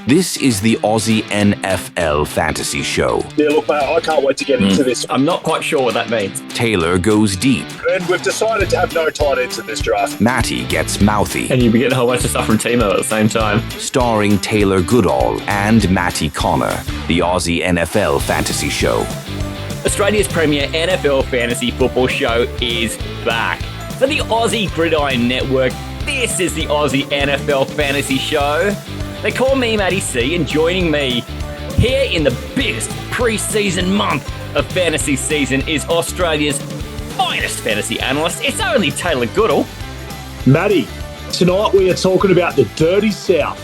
This is the Aussie NFL Fantasy Show. Yeah, look, mate, I can't wait to get into this. I'm not quite sure what that means. Taylor goes deep. And we've decided to have no tight ends in this draft. Matty gets mouthy. And you'll be getting a whole bunch of stuff from Timo at the same time. Starring Taylor Goodall and Matty Connor, the Aussie NFL Fantasy Show. Australia's premier NFL fantasy football show is back. For the Aussie Gridiron Network, this is the Aussie NFL Fantasy Show. They call me Matty C, and joining me here in the biggest pre-season month of fantasy season is Australia's finest fantasy analyst. It's only Taylor Goodall. Matty, tonight we are talking about the dirty South.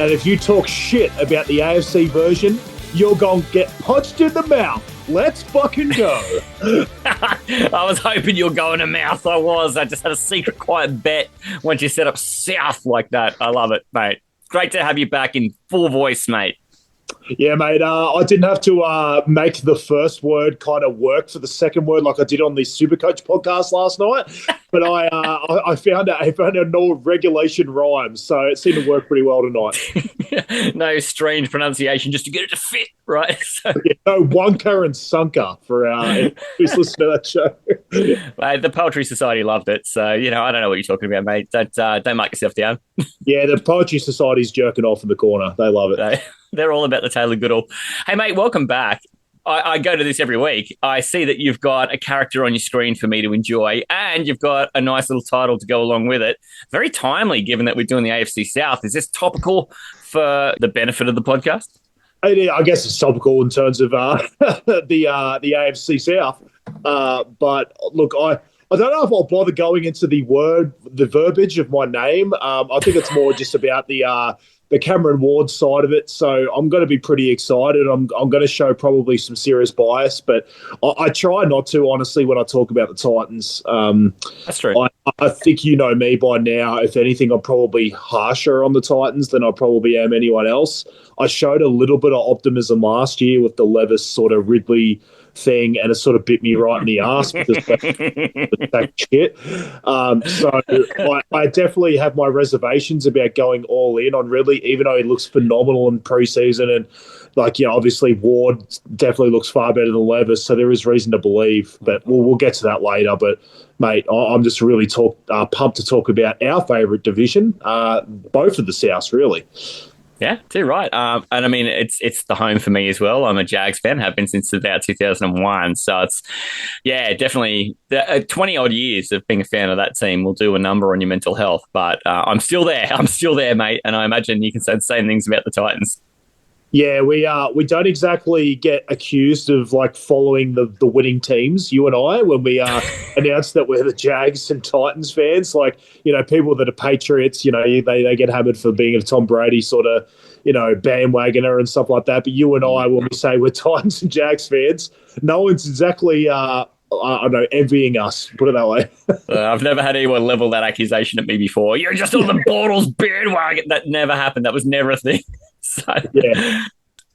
And if you talk shit about the AFC version, you're going to get punched in the mouth. Let's fucking go. I was hoping you were going to mouth. I just had a secret quiet bet once you set up South like that. I love it, mate. Great to have you back in full voice, mate. Yeah, mate. I didn't have to make the first word kind of work for the second word like I did on the SuperCoach podcast last night. But I found a no regulation rhyme, so it seemed to work pretty well tonight. No strange pronunciation, just to get it to fit, right? So, yeah, no wonka and sunker for who's listening to that show. Mate, the Poetry Society loved it, so I don't know what you're talking about, mate. Don't mark yourself down. Yeah, the Poetry Society's jerking off in the corner. They love it. They're all about the Taylor Goodall. Hey, mate, welcome back. I go to this every week. I see that you've got a character on your screen for me to enjoy, and you've got a nice little title to go along with it. Very timely, given that we're doing the AFC South. Is this topical for the benefit of the podcast? I guess it's topical in terms of the AFC South. But look, I don't know if I'll bother going into the verbiage of my name. I think it's more just about the Cameron Ward side of it. So I'm going to be pretty excited. I'm going to show probably some serious bias, but I try not to, honestly, when I talk about the Titans. That's true. I think you know me by now. If anything, I'm probably harsher on the Titans than I probably am anyone else. I showed a little bit of optimism last year with the Levis sort of Ridley thing, and it sort of bit me right in the ass because that shit. So I definitely have my reservations about going all in on Ridley, even though he looks phenomenal in preseason, and obviously Ward definitely looks far better than Levis, so there is reason to believe. But we'll get to that later. But mate, I'm just really pumped to talk about our favourite division, both of the Souths, really. Yeah, too right. And I mean, it's the home for me as well. I'm a Jags fan, have been since about 2001. So it's, definitely 20 odd years of being a fan of that team will do a number on your mental health. But I'm still there. I'm still there, mate. And I imagine you can say the same things about the Titans. Yeah, we don't exactly get accused of following the winning teams, you and I, when we announced that we're the Jags and Titans fans. People that are Patriots, they get hammered for being a Tom Brady sort of, bandwagoner and stuff like that. But you and I, when we say we're Titans and Jags fans, no one's exactly, envying us, put it that way. I've never had anyone level that accusation at me before. You're just on the Bortles bandwagon. That never happened. That was never a thing. So, yeah.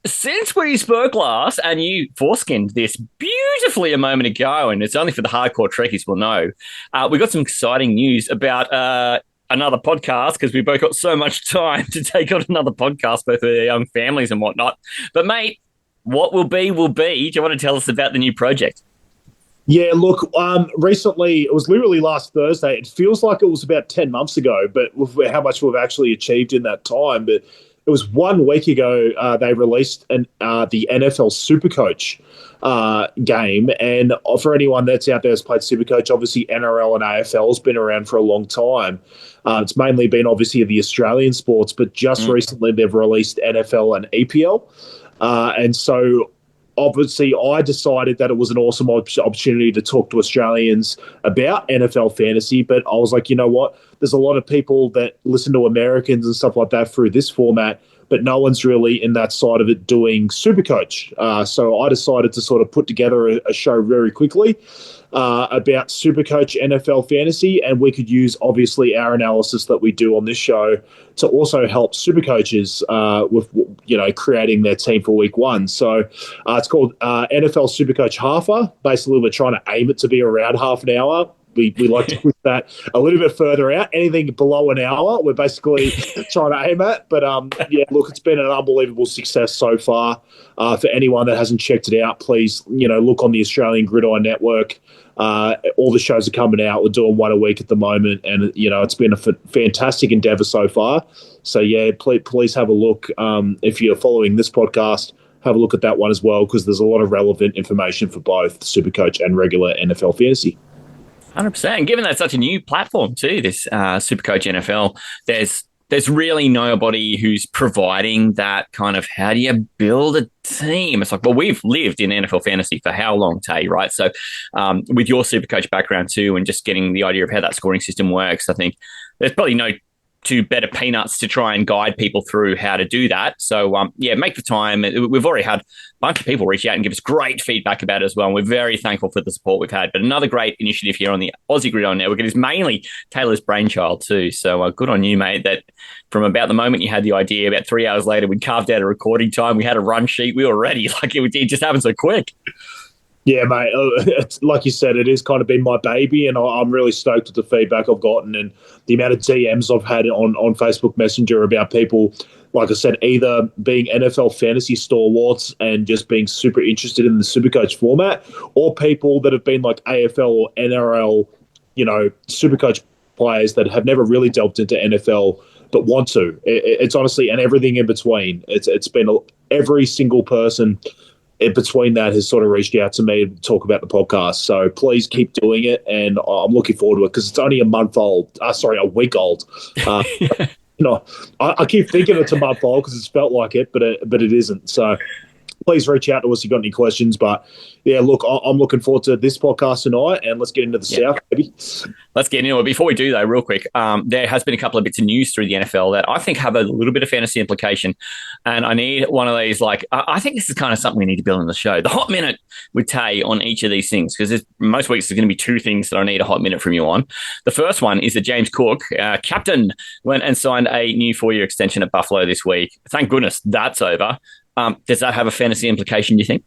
Since we spoke last, and you foreskinned this beautifully a moment ago, and it's only for the hardcore Trekkies will know, we got some exciting news about another podcast, because we both got so much time to take on another podcast, both with our young families and whatnot. But, mate, what will be, will be. Do you want to tell us about the new project? Yeah, look, recently, it was literally last Thursday. It feels like it was about 10 months ago, but with how much we've actually achieved in that time. But it was 1 week ago they released the NFL SuperCoach game. And for anyone that's out there that's played SuperCoach, obviously NRL and AFL has been around for a long time. It's mainly been obviously the Australian sports, but just recently they've released NFL and EPL. And so obviously I decided that it was an awesome opportunity to talk to Australians about NFL fantasy, but I was like, you know what? There's a lot of people that listen to Americans and stuff like that through this format, but no one's really in that side of it doing SuperCoach. So I decided to sort of put together a show very quickly about SuperCoach NFL fantasy, and we could use obviously our analysis that we do on this show to also help SuperCoaches with creating their team for week one. So it's called NFL SuperCoach Halfa. Basically, we're trying to aim it to be around half an hour. we like to push that a little bit further out. Anything below an hour, we're basically trying to aim at. But yeah, look, it's been an unbelievable success so far. For anyone that hasn't checked it out, please, look on the Australian Gridiron Network. All the shows are coming out. We're doing one a week at the moment, and it's been a fantastic endeavour so far. So yeah, please have a look. If you're following this podcast, have a look at that one as well, because there's a lot of relevant information for both SuperCoach and regular NFL fantasy. 100%. Given that's such a new platform too, this SuperCoach NFL, there's really nobody who's providing that kind of, how do you build a team? It's like, well, we've lived in NFL fantasy for how long, Tay, right? So with your SuperCoach background too, and just getting the idea of how that scoring system works, I think there's probably no two better peanuts to try and guide people through how to do that. So, yeah, make the time. We've already had a bunch of people reach out and give us great feedback about it as well. And we're very thankful for the support we've had. But another great initiative here on the Aussie Gridiron Network. It is mainly Taylor's brainchild too. So good on you, mate, that from about the moment you had the idea, about 3 hours later, we carved out a recording time. We had a run sheet. We were ready. Like it just happened so quick. Yeah, mate. It's, like you said, it has kind of been my baby, and I'm really stoked with the feedback I've gotten and the amount of DMs I've had on Facebook Messenger about people, like I said, either being NFL fantasy stalwarts and just being super interested in the SuperCoach format, or people that have been like AFL or NRL, SuperCoach players that have never really delved into NFL but want to. It's honestly, and everything in between. It's been every single person in between that has sort of reached out to me to talk about the podcast. So please keep doing it, and I'm looking forward to it because it's only a week old. I keep thinking it's a month old because it's felt like it, but it isn't. So please reach out to us if you've got any questions. But yeah, look, I'm looking forward to this podcast tonight, and let's get into the South, baby. Let's get into it. Before we do, though, real quick, there has been a couple of bits of news through the NFL that I think have a little bit of fantasy implication. And I need one of these, I think this is kind of something we need to build in the show. The hot minute with Tay on each of these things, because most weeks there's going to be two things that I need a hot minute from you on. The first one is that James Cook, captain, went and signed a new 4-year extension at Buffalo this week. Thank goodness that's over. Does that have a fantasy implication, do you think?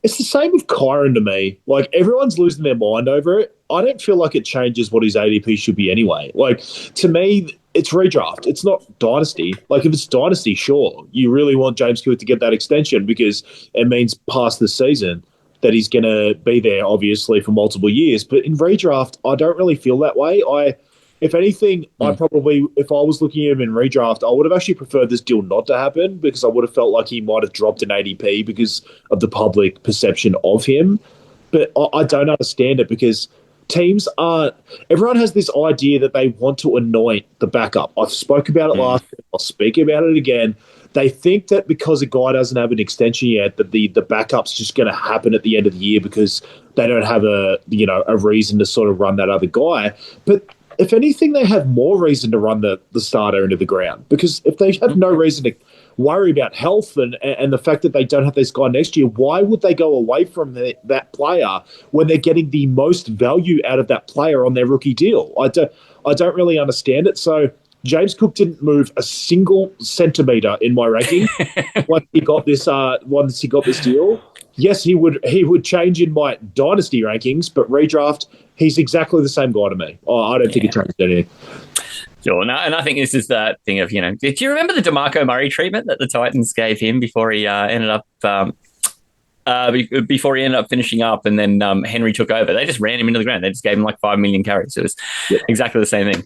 It's the same with Kyron to me. Like, everyone's losing their mind over it. I don't feel like it changes what his ADP should be anyway. Like, to me, it's redraft. It's not dynasty. Like, if it's dynasty, sure, you really want James Cook to get that extension because it means past the season that he's going to be there, obviously, for multiple years. But in redraft, I don't really feel that way. If anything, I probably, if I was looking at him in redraft, I would have actually preferred this deal not to happen because I would have felt like he might have dropped an ADP because of the public perception of him. But I don't understand it because teams aren't, everyone has this idea that they want to anoint the backup. I've spoke about it last week. I'll speak about it again. They think that because a guy doesn't have an extension yet, that the backup's just going to happen at the end of the year because they don't have a reason to sort of run that other guy. But if anything, they have more reason to run the starter into the ground because if they have no reason to worry about health and the fact that they don't have this guy next year, why would they go away from that player when they're getting the most value out of that player on their rookie deal? I don't really understand it. So James Cook didn't move a single centimetre in my ranking once he got this deal. Yes, he would change in my dynasty rankings, but redraft, he's exactly the same guy to me. I don't think it changes anything. Sure. No, and I think this is that thing of, do you remember the DeMarco Murray treatment that the Titans gave him before he ended up finishing up and then Henry took over? They just ran him into the ground. They just gave him like 5 million carries. It was exactly the same thing.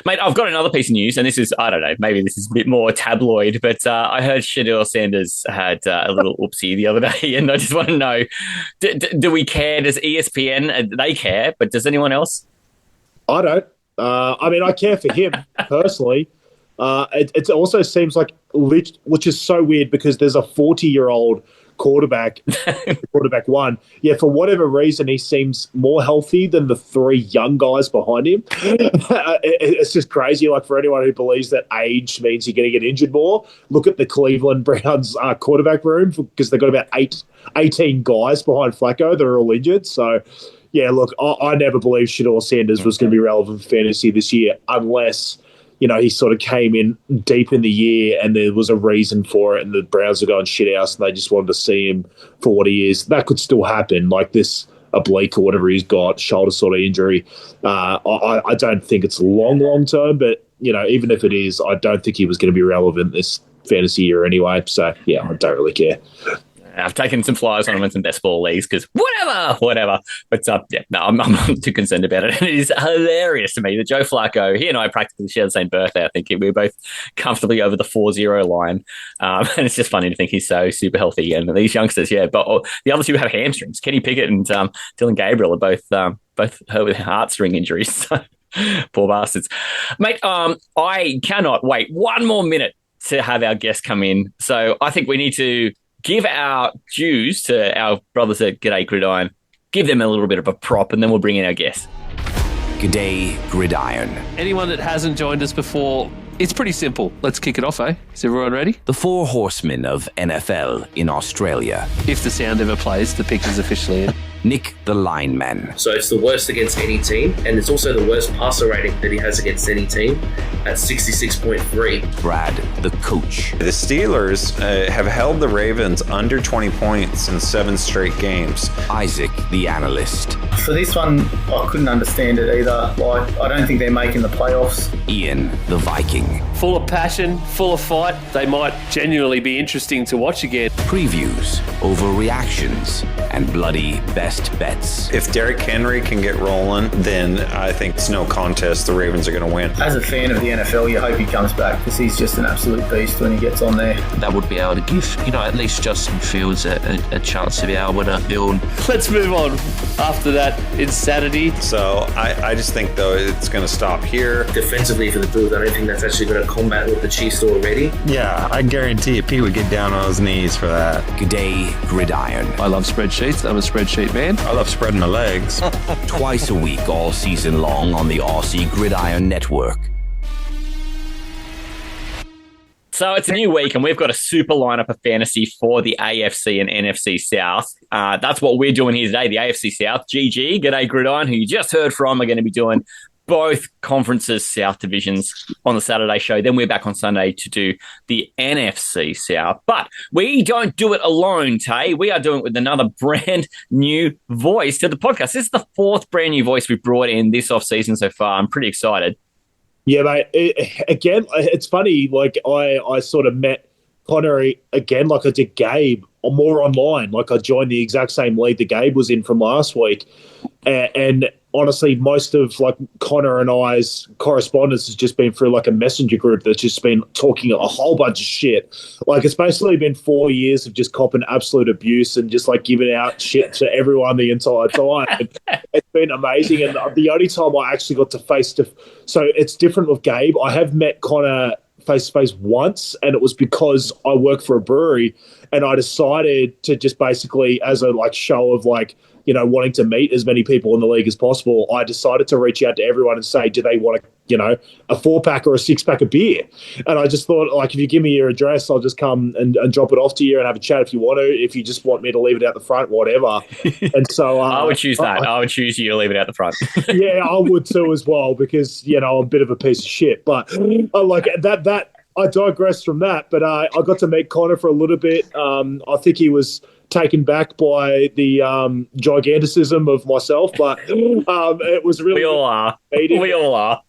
Mate, I've got another piece of news, and this is, I don't know, maybe this is a bit more tabloid, but I heard Shedeur Sanders had a little oopsie the other day, and I just want to know, do we care? Does ESPN, they care, but does anyone else? I don't. I care for him personally. It also seems like, which is so weird because there's a 40-year-old quarterback one. Yeah, for whatever reason, he seems more healthy than the 3 young guys behind him. It's just crazy. Like, for anyone who believes that age means you're going to get injured more, look at the Cleveland Browns quarterback room because they've got about 18 guys behind Flacco that are all injured. So, yeah, look, I never believed Shedeur Sanders was going to be relevant for fantasy this year unless he sort of came in deep in the year and there was a reason for it and the Browns are going shit house and they just wanted to see him for what he is. That could still happen. Like, this oblique or whatever he's got, shoulder sort of injury. I don't think it's long term, but even if it is, I don't think he was going to be relevant this fantasy year anyway. So yeah, I don't really care. I've taken some flyers on him in some best ball leagues because whatever. But I'm not too concerned about it. And it is hilarious to me that Joe Flacco, he and I practically share the same birthday. I think we were both comfortably over the 4-0 line. And it's just funny to think he's so super healthy. And these youngsters, but the other two have hamstrings. Kenny Pickett and Dylan Gabriel are both hurt with heartstring injuries. So, poor bastards. Mate, I cannot wait one more minute to have our guest come in. So I think we need to give our dues to our brothers at G'day Gridiron, give them a little bit of a prop, and then we'll bring in our guest. G'day Gridiron. Anyone that hasn't joined us before, it's pretty simple. Let's kick it off, eh? Is everyone ready? The four horsemen of NFL in Australia. If the sound ever plays, the pick is officially in. Nick the lineman. So it's the worst against any team, and it's also the worst passer rating that he has against any team at 66.3. Brad the coach. The Steelers have held the Ravens under 20 points in 7 straight games. Isaac the analyst. For this one, I couldn't understand it either. I don't think they're making the playoffs. Ian the Viking. Full of passion, full of fight. They might genuinely be interesting to watch again. Previews, overreactions, and bloody best bets. If Derrick Henry can get rolling, then I think it's no contest. The Ravens are going to win. As a fan of the NFL, you hope he comes back because he's just an absolute beast when he gets on there. That would be able to give, at least Justin Fields a chance to be able to build. Let's move on. After that insanity. So I just think, though, it's going to stop here. Defensively for the Bills, I don't think that's actually going to combat what the Chiefs do already. Yeah, I guarantee you, Pete would get down on his knees for that. G'day Gridiron. I love spreadsheets. I'm a spreadsheet man. I love spreading my legs. Twice a week, all season long on the Aussie Gridiron Network. So it's a new week, and we've got a super lineup of fantasy for the AFC and NFC South. That's what we're doing here today, the AFC South. GG, G'day Gridiron, who you just heard from, are going to be doing both conferences, South divisions on the Saturday show. Then we're back on Sunday to do the NFC South. But we don't do it alone, Tay. We are doing it with another brand new voice to the podcast. This is the 4th brand new voice we've brought in this off-season so far. I'm pretty excited. Yeah, mate. Again, it's funny. Like I sort of met Connor again, like I did Gabe, more online. Like I joined the exact same league that Gabe was in from last week, and honestly, most of like Connor and I's correspondence has just been through like a messenger group that's just been talking a whole bunch of shit. Like it's basically been 4 years of just copping absolute abuse and just like giving out shit to everyone the entire time. It's been amazing. And the only time I actually got to so it's different with Gabe. I have met Connor face to face once, and it was because I work for a brewery, and I decided to just basically, as a like show of like, wanting to meet as many people in the league as possible, I decided to reach out to everyone and say, do they want a 4-pack or a 6-pack of beer? And I just thought, like, if you give me your address, I'll just come and drop it off to you and have a chat if you want to. If you just want me to leave it out the front, whatever. And so I would choose that. I would choose you to leave it out the front. Yeah, I would too as well, because, I'm a bit of a piece of shit. But like that, I digress from that. But I got to meet Connor for a little bit. I think he was taken back by the giganticism of myself, but it was really... We all are. We all are.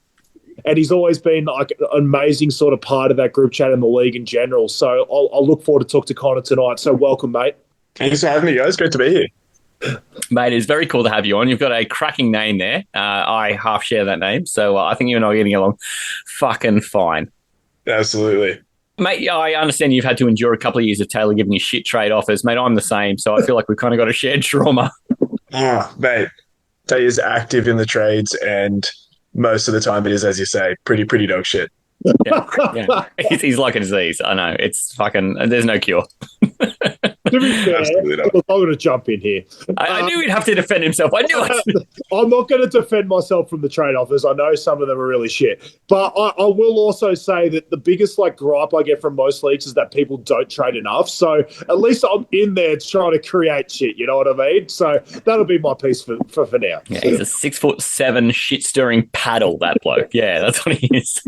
And he's always been like an amazing sort of part of that group chat in the league in general. So I'll look forward to talk to Connor tonight. So welcome, mate. Thanks for having me, guys. Great to be here. Mate, it's very cool to have you on. You've got a cracking name there. I half share that name. So I think you and I are getting along fucking fine. Absolutely. Mate, I understand you've had to endure a couple of years of Taylor giving you shit trade offers. Mate, I'm the same, so I feel like we've kind of got a shared trauma. Mate, Taylor is active in the trades, and most of the time it is, as you say, pretty dog shit. Yeah. He's like a disease. I know. It's fucking... There's no cure. To be fair, look, I'm going to jump in here. I knew he'd have to defend himself. I knew it. I'm not going to defend myself from the trade offers. I know some of them are really shit. But I will also say that the biggest like gripe I get from most leagues is that people don't trade enough. So at least I'm in there trying to create shit. You know what I mean? So that'll be my piece for now. Yeah, he's a 6'7" shit-stirring paddle, that bloke. Yeah, that's what he is.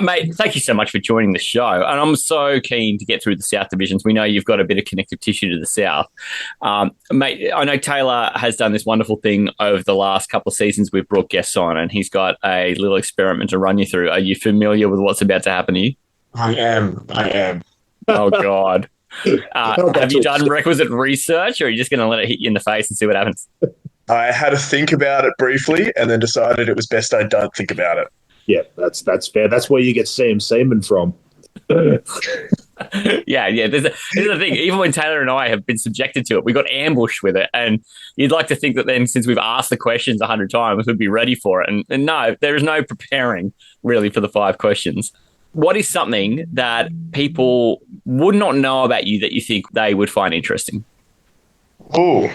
Mate, thank you so much for joining the show. And I'm so keen to get through the South divisions. We know you've got a bit of connective tissue to the South. Mate, I know Taylor has done this wonderful thing over the last couple of seasons. We've brought guests on, and he's got a little experiment to run you through. Are you familiar with what's about to happen to you? I am. Oh, God. Have you done requisite research, or are you just going to let it hit you in the face and see what happens? I had to think about it briefly and then decided it was best I don't think about it. Yeah, that's fair. That's where you get Sam Seaman from. Yeah. There's the thing. Even when Taylor and I have been subjected to it, we got ambushed with it. And you'd like to think that then, since we've asked the questions 100 times, we'd be ready for it. And no, there is no preparing really for the 5 questions. What is something that people would not know about you that you think they would find interesting? Oh,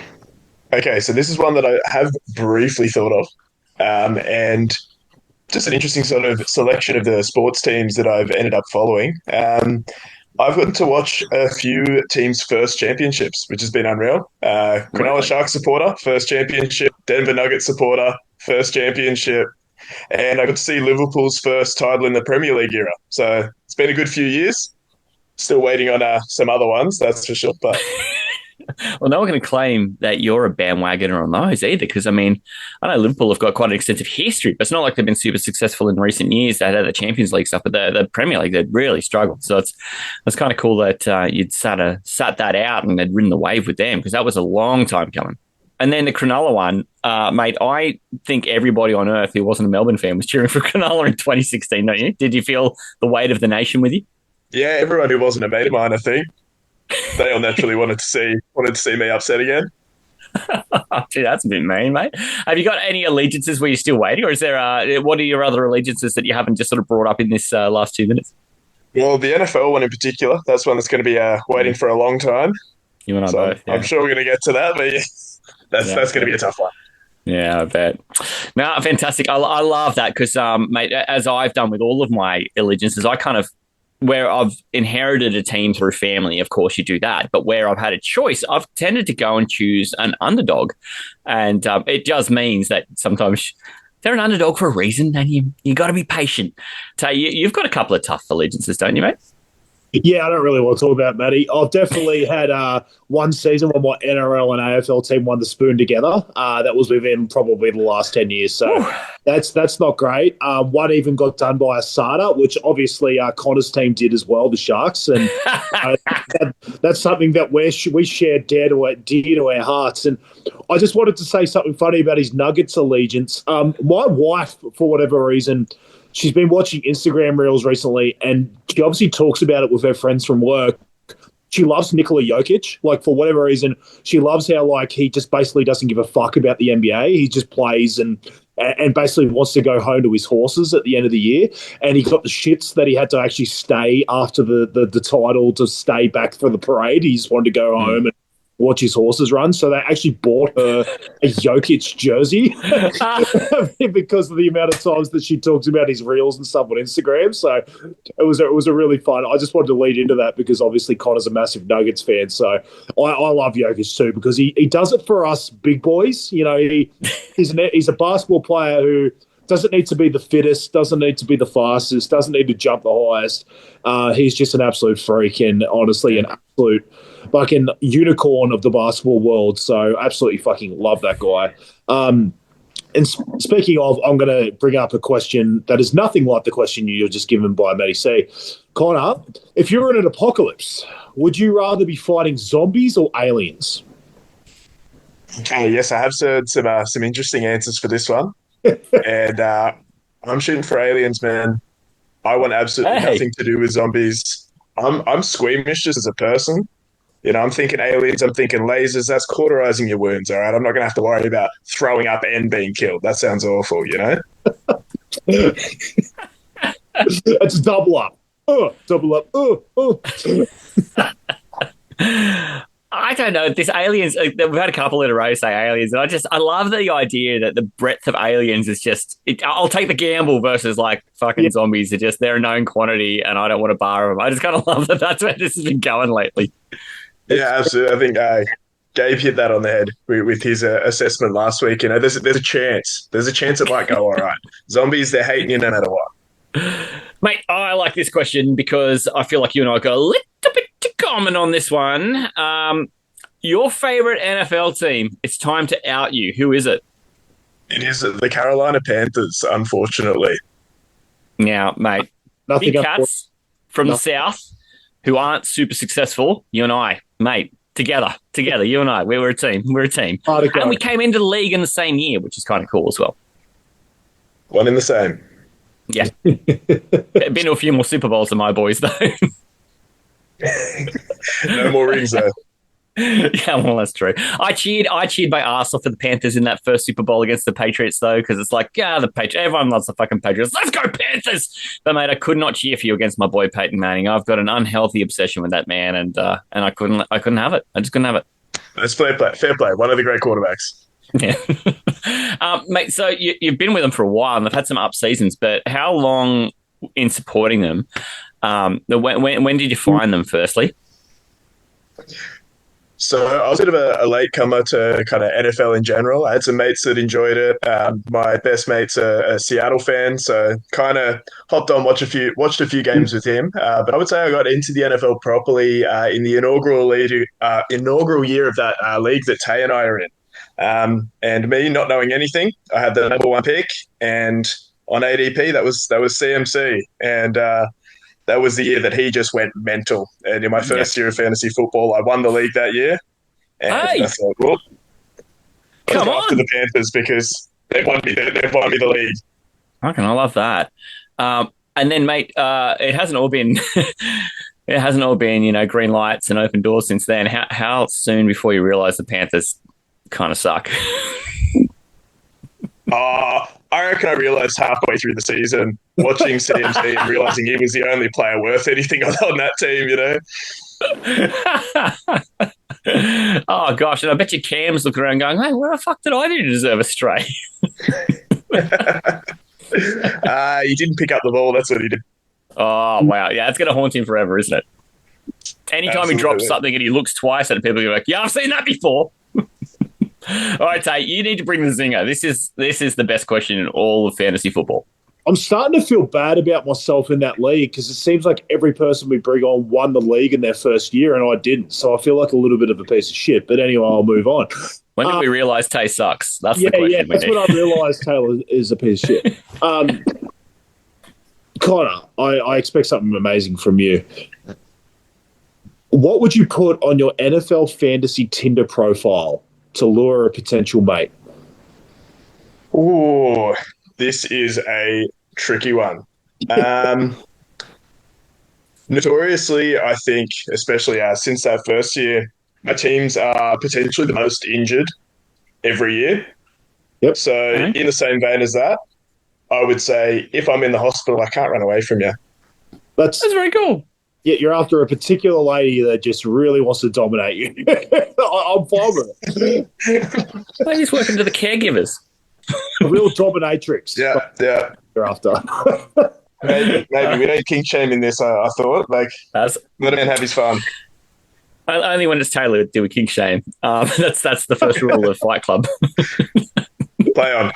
okay. So this is one that I have briefly thought of, and just an interesting sort of selection of the sports teams that I've ended up following. I've gotten to watch a few teams' first championships, which has been unreal. Cronulla Sharks supporter, first championship. Denver Nuggets supporter, first championship. And I got to see Liverpool's first title in the Premier League era. So it's been a good few years. Still waiting on some other ones, that's for sure. But well, no one can claim that you're a bandwagoner on those either, because, I mean, I know Liverpool have got quite an extensive history, but it's not like they've been super successful in recent years. They had the Champions League stuff, but the Premier League, they'd really struggled. So it's kind of cool that you'd sat that out and they'd ridden the wave with them, because that was a long time coming. And then the Cronulla one, mate, I think everybody on earth who wasn't a Melbourne fan was cheering for Cronulla in 2016, don't you? Did you feel the weight of the nation with you? Yeah, everyone who wasn't a mate of mine, I think. They all naturally wanted to see me upset again. Gee, that's a bit mean, mate. Have you got any allegiances where you're still waiting, or is there what are your other allegiances that you haven't just sort of brought up in this last 2 minutes? Well, the NFL one in particular, that's one that's going to be waiting for a long time. You and I both. Yeah. I'm sure we're going to get to that, but that's going to be a tough one. Yeah, I bet. No, fantastic. I love that because, mate, as I've done with all of my allegiances, I kind of, where I've inherited a team through family, of course you do that. But where I've had a choice, I've tended to go and choose an underdog. And it just means that sometimes they're an underdog for a reason, and you got to be patient. So you've got a couple of tough allegiances, don't you, mate? Yeah, I don't really want to talk about Matty. I've definitely had one season where my NRL and AFL team won the spoon together. That was within probably the last 10 years. So that's not great. One even got done by Asada, which obviously Connor's team did as well, the Sharks. And that's something that we share dear to our hearts. And I just wanted to say something funny about his Nuggets allegiance. My wife, for whatever reason, she's been watching Instagram reels recently, and she obviously talks about it with her friends from work. She loves Nikola Jokic. Like, for whatever reason, she loves how, like, he just basically doesn't give a fuck about the NBA. He just plays and basically wants to go home to his horses at the end of the year. And he got the shits that he had to actually stay after the title to stay back for the parade. He just wanted to go home and watch his horses run. So they actually bought her a Jokic jersey because of the amount of times that she talks about his reels and stuff on Instagram. So it was a really fun. I just wanted to lead into that because obviously Connor's a massive Nuggets fan. So I love Jokic too because he does it for us big boys. You know, he's a basketball player who doesn't need to be the fittest, doesn't need to be the fastest, doesn't need to jump the highest. He's just an absolute freak and honestly an absolute fucking unicorn of the basketball world. So absolutely fucking love that guy. And speaking of, I'm going to bring up a question that is nothing like the question you're just given by Matty C. Connor, if you were in an apocalypse, would you rather be fighting zombies or aliens? Okay, yes, I have heard some interesting answers for this one. And I'm shooting for aliens, man. I want absolutely nothing to do with zombies. I'm squeamish just as a person. You know, I'm thinking aliens, I'm thinking lasers. That's cauterizing your wounds, all right? I'm not going to have to worry about throwing up and being killed. That sounds awful, you know? It's double up. Double up. I don't know. This aliens, we've had a couple in a row say aliens, and I love the idea that the breadth of aliens is just, I'll take the gamble versus like fucking zombies. They're a known quantity and I don't want to bar them. I just kind of love that that's where this has been going lately. Yeah, absolutely. I think Gabe hit that on the head with his assessment last week. You know, there's a chance. There's a chance it might go all right. Zombies, they're hating you no matter what. Mate, I like this question because I feel like you and I got a little bit to go Domin on this one. Your favorite NFL team. It's time to out you. Who is it? It is the Carolina Panthers, unfortunately. Now, mate, big cats from the South who aren't super successful. You and I, mate, together, you and I, we were a team. And we came into the league in the same year, which is kind of cool as well. One in the same. Yeah. Been to a few more Super Bowls than my boys, though. No more rings, though. Yeah, well, that's true. I cheered my ass off for the Panthers in that first Super Bowl against the Patriots, though, because it's like, the Patriots. Everyone loves the fucking Patriots. Let's go, Panthers! But, mate, I could not cheer for you against my boy Peyton Manning. I've got an unhealthy obsession with that man, and I couldn't have it. I just couldn't have it. That's fair play. One of the great quarterbacks. Yeah. Mate, so you've been with them for a while, and they've had some up seasons, but how long in supporting them? When did you find them, firstly? So I was a bit of a latecomer to kind of NFL in general. I had some mates that enjoyed it. My best mate's a Seattle fan, so kind of hopped on, watched a few games with him. But I would say I got into the NFL properly in the inaugural year of that league that Tay and I are in. And me not knowing anything, I had the number one pick, and on ADP that was CMC, and that was the year that he just went mental. And in my first year of fantasy football, I won the league that year. And I thought, well, come on, after the Panthers because they've won me the league. Okay, I love that. And then, mate, it hasn't all been green lights and open doors since then. How soon before you realise the Panthers kind of suck? I reckon I realised halfway through the season, watching CMC and realising he was the only player worth anything on that team, Oh, gosh. And I bet you Cam's looking around going, hey, what the fuck did I do to deserve a stray? He didn't pick up the ball. That's what he did. Oh, wow. Yeah, it's going to haunt him forever, isn't it? Anytime he drops something and he looks twice at people, you're like, yeah, I've seen that before. All right, Tay, you need to bring the zinger. This is the best question in all of fantasy football. I'm starting to feel bad about myself in that league because it seems like every person we bring on won the league in their first year and I didn't. So I feel like a little bit of a piece of shit. But anyway, I'll move on. When did we realise Tay sucks? That's the question. Yeah, that's when I realised Taylor is a piece of shit. Connor, I expect something amazing from you. What would you put on your NFL fantasy Tinder profile to lure a potential mate? Ooh, this is a tricky one. Notoriously, I think, especially since that first year, my teams are potentially the most injured every year. Yep. So in the same vein as that, I would say if I'm in the hospital, I can't run away from you. That's very cool. Yeah, you're after a particular lady that just really wants to dominate you. I'm fine with it. Maybe he's working to the caregivers. A real dominatrix. Yeah. You're after. Maybe we don't kink shame in this. I thought let a man have his fun. Only when it's Taylor do we kink shame. That's the first rule of Fight Club. Play on.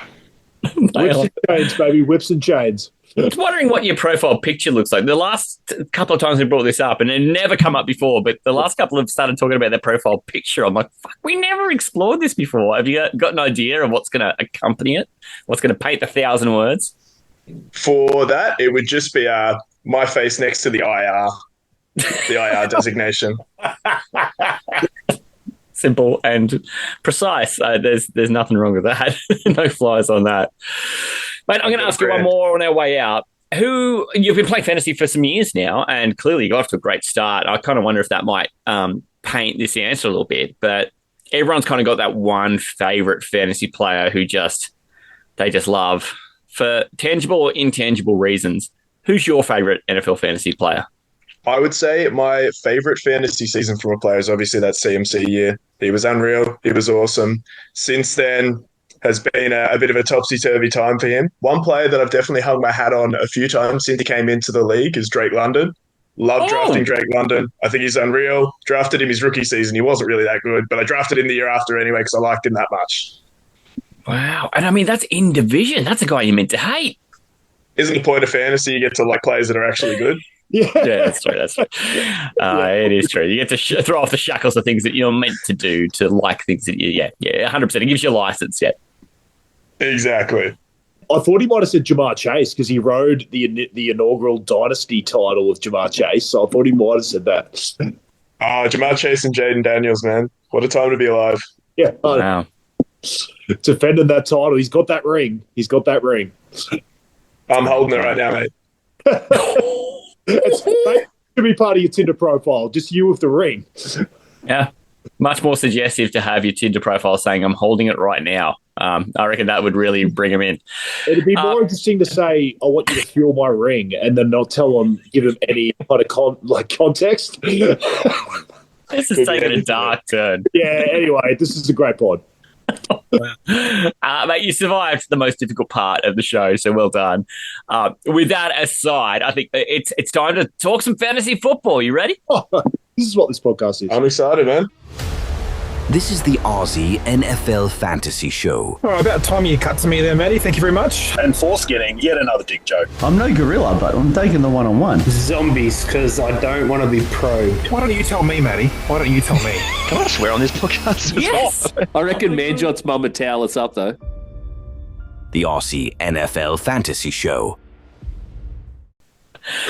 Whips and chains, baby. Whips and chains. I was wondering what your profile picture looks like. The last couple of times we brought this up, and it never come up before, but the last couple have started talking about their profile picture. I'm like, fuck, we never explored this before. Have you got an idea of what's going to accompany it? What's going to paint the 1,000 words? For that, it would just be my face next to the IR designation. Simple and precise. There's nothing wrong with that. No flies on that. Mate, I'm going to ask you one more on our way out. You've been playing fantasy for some years now, and clearly you got off to a great start. I kind of wonder if that might paint this answer a little bit, but everyone's kind of got that one favourite fantasy player who they just love for tangible or intangible reasons. Who's your favourite NFL fantasy player? I would say my favourite fantasy season from a player is obviously that CMC year. He was unreal. He was awesome. Since then has been a bit of a topsy-turvy time for him. One player that I've definitely hung my hat on a few times since he came into the league is Drake London. Love drafting Drake London. I think he's unreal. Drafted him his rookie season. He wasn't really that good, but I drafted him the year after anyway because I liked him that much. Wow. And I mean, that's in division. That's a guy you meant to hate. Isn't the point of fantasy you get to like players that are actually good? Yeah, that's true. That's true. It is true. You get to throw off the shackles of things that you're meant to do to like things that 100%. It gives you a license, Exactly. I thought he might have said Jamar Chase because he rode the inaugural Dynasty title with Jamar Chase, so I thought he might have said that. Jamar Chase and Jaden Daniels, man. What a time to be alive. Yeah. Wow. Defending that title. He's got that ring. I'm holding it right now, mate. It's to be part of your Tinder profile, just you with the ring. Yeah. Much more suggestive to have your Tinder profile saying, I'm holding it right now. I reckon that would really bring him in. It'd be more interesting to say, I want you to feel my ring, and then not give him any kind of context. This is taking a dark turn. Yeah, anyway, this is a great pod. Mate, you survived the most difficult part of the show, so well done. With that aside, I think it's time to talk some fantasy football. You ready? This is what this podcast is. I'm excited, man. This is the Aussie NFL Fantasy Show. Oh, about time you cut to me there, Matty. Thank you very much. And foreskinning, yet another dick joke. I'm no gorilla, but I'm taking the one-on-one. Zombies, because I don't want to be probed. Why don't you tell me, Matty? Why don't you tell me? Can I swear on this podcast? Yes! I reckon Manjot's mum would towel us up, though. The Aussie NFL Fantasy Show.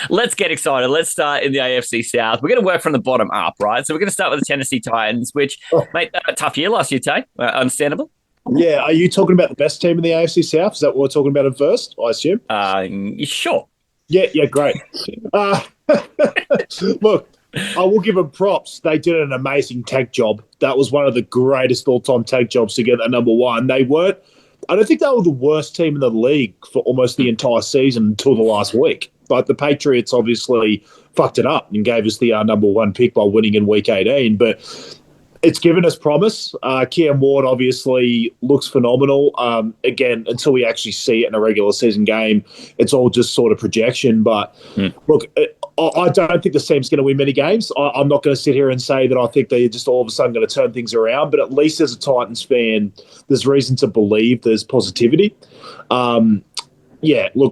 Let's get excited. Let's start in the AFC South. We're going to work from the bottom up, right? So we're going to start with the Tennessee Titans, which, mate, a tough year last year, Tay. Understandable. Yeah, are you talking about the best team in the AFC South? Is that what we're talking about at first, I assume? Sure. Yeah, great. Look, I will give them props. They did an amazing tag job. That was one of the greatest all-time tag jobs to get that number one. I don't think they were the worst team in the league for almost the entire season until the last week. But the Patriots obviously fucked it up and gave us the number one pick by winning in Week 18. But it's given us promise. Cam Ward obviously looks phenomenal. Again, until we actually see it in a regular season game, it's all just sort of projection. But look, I don't think the team's going to win many games. I'm not going to sit here and say that I think they're just all of a sudden going to turn things around. But at least as a Titans fan, there's reason to believe there's positivity. Look,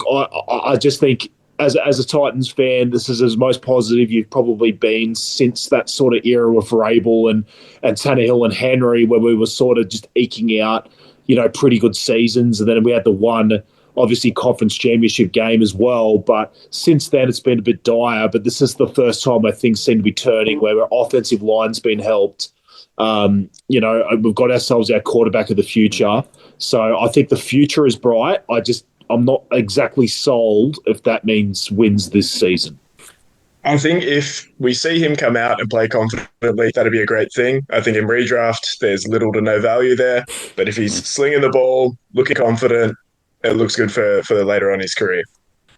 I just think as a Titans fan, this is as most positive you've probably been since that sort of era with Rabel and Tannehill and Henry, where we were sort of just eking out, pretty good seasons. And then we had the one, obviously, conference championship game as well. But since then, it's been a bit dire. But this is the first time where things seem to be turning, where our offensive line's been helped. We've got ourselves our quarterback of the future. So I think the future is bright. I'm not exactly sold if that means wins this season. I think if we see him come out and play confidently, that'd be a great thing. I think in redraft, there's little to no value there. But if he's slinging the ball, looking confident, it looks good for later on in his career.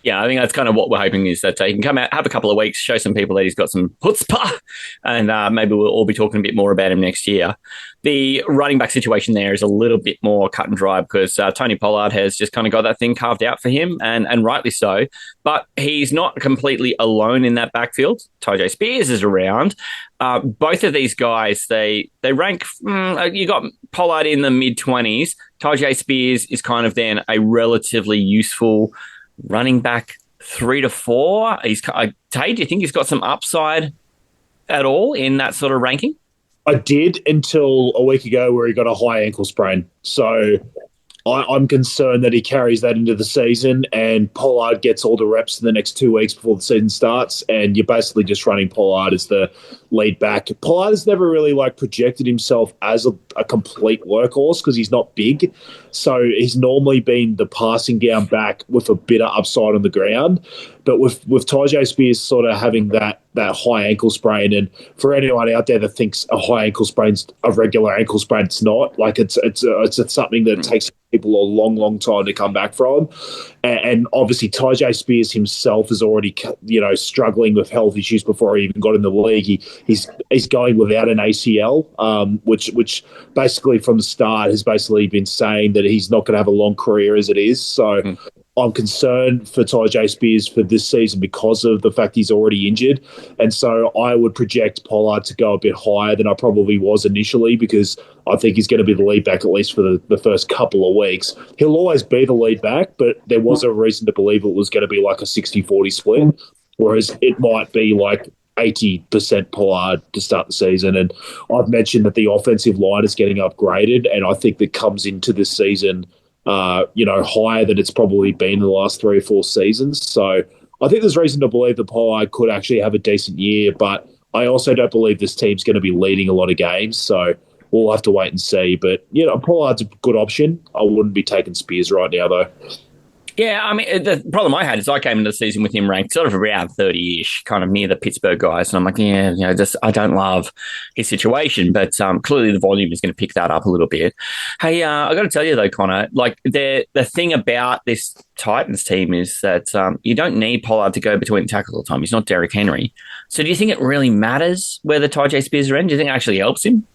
Yeah, I think that's kind of what we're hoping is that he can come out, have a couple of weeks, show some people that he's got some chutzpah, and maybe we'll all be talking a bit more about him next year. The running back situation there is a little bit more cut and dry because Tony Pollard has just kind of got that thing carved out for him, and rightly so. But he's not completely alone in that backfield. Tajay Spears is around. Both of these guys, they rank, you got Pollard in the mid-20s. Tajay Spears is kind of then a relatively useful running back 3 to 4. Tay, do you think he's got some upside at all in that sort of ranking? I did until a week ago where he got a high ankle sprain. So I'm concerned that he carries that into the season and Pollard gets all the reps in the next 2 weeks before the season starts, and you're basically just running Pollard as the lead back. Pollard has never really projected himself as a complete workhorse because he's not big. So he's normally been the passing down back with a bit of upside on the ground. But with Tajay Spears sort of having that high ankle sprain, and for anyone out there that thinks a high ankle sprain's a regular ankle sprain, it's not. It's something that takes people a long, long time to come back from. And obviously Tajay Spears himself is already, struggling with health issues before he even got in the league. He's going without an ACL, which basically from the start has basically been saying that he's not going to have a long career as it is. So I'm concerned for Tajay Spears for this season because of the fact he's already injured. And so I would project Pollard to go a bit higher than I probably was initially because I think he's going to be the lead back at least for the first couple of weeks. He'll always be the lead back, but there was a reason to believe it was going to be like a 60-40 split. whereas it might be like 80% Pollard to start the season. And I've mentioned that the offensive line is getting upgraded, and I think that comes into this season, higher than it's probably been in the last 3 or 4 seasons. So I think there's reason to believe that Pollard could actually have a decent year, but I also don't believe this team's going to be leading a lot of games. So we'll have to wait and see. But, Pollard's a good option. I wouldn't be taking Spears right now, though. Yeah, I mean, the problem I had is I came into the season with him ranked sort of around 30-ish, kind of near the Pittsburgh guys. And I'm like, I don't love his situation, but clearly the volume is going to pick that up a little bit. Hey, I got to tell you though, Connor, like the thing about this Titans team is that you don't need Pollard to go between tackles all the time. He's not Derrick Henry. So do you think it really matters where the Tyjae Spears are in? Do you think it actually helps him?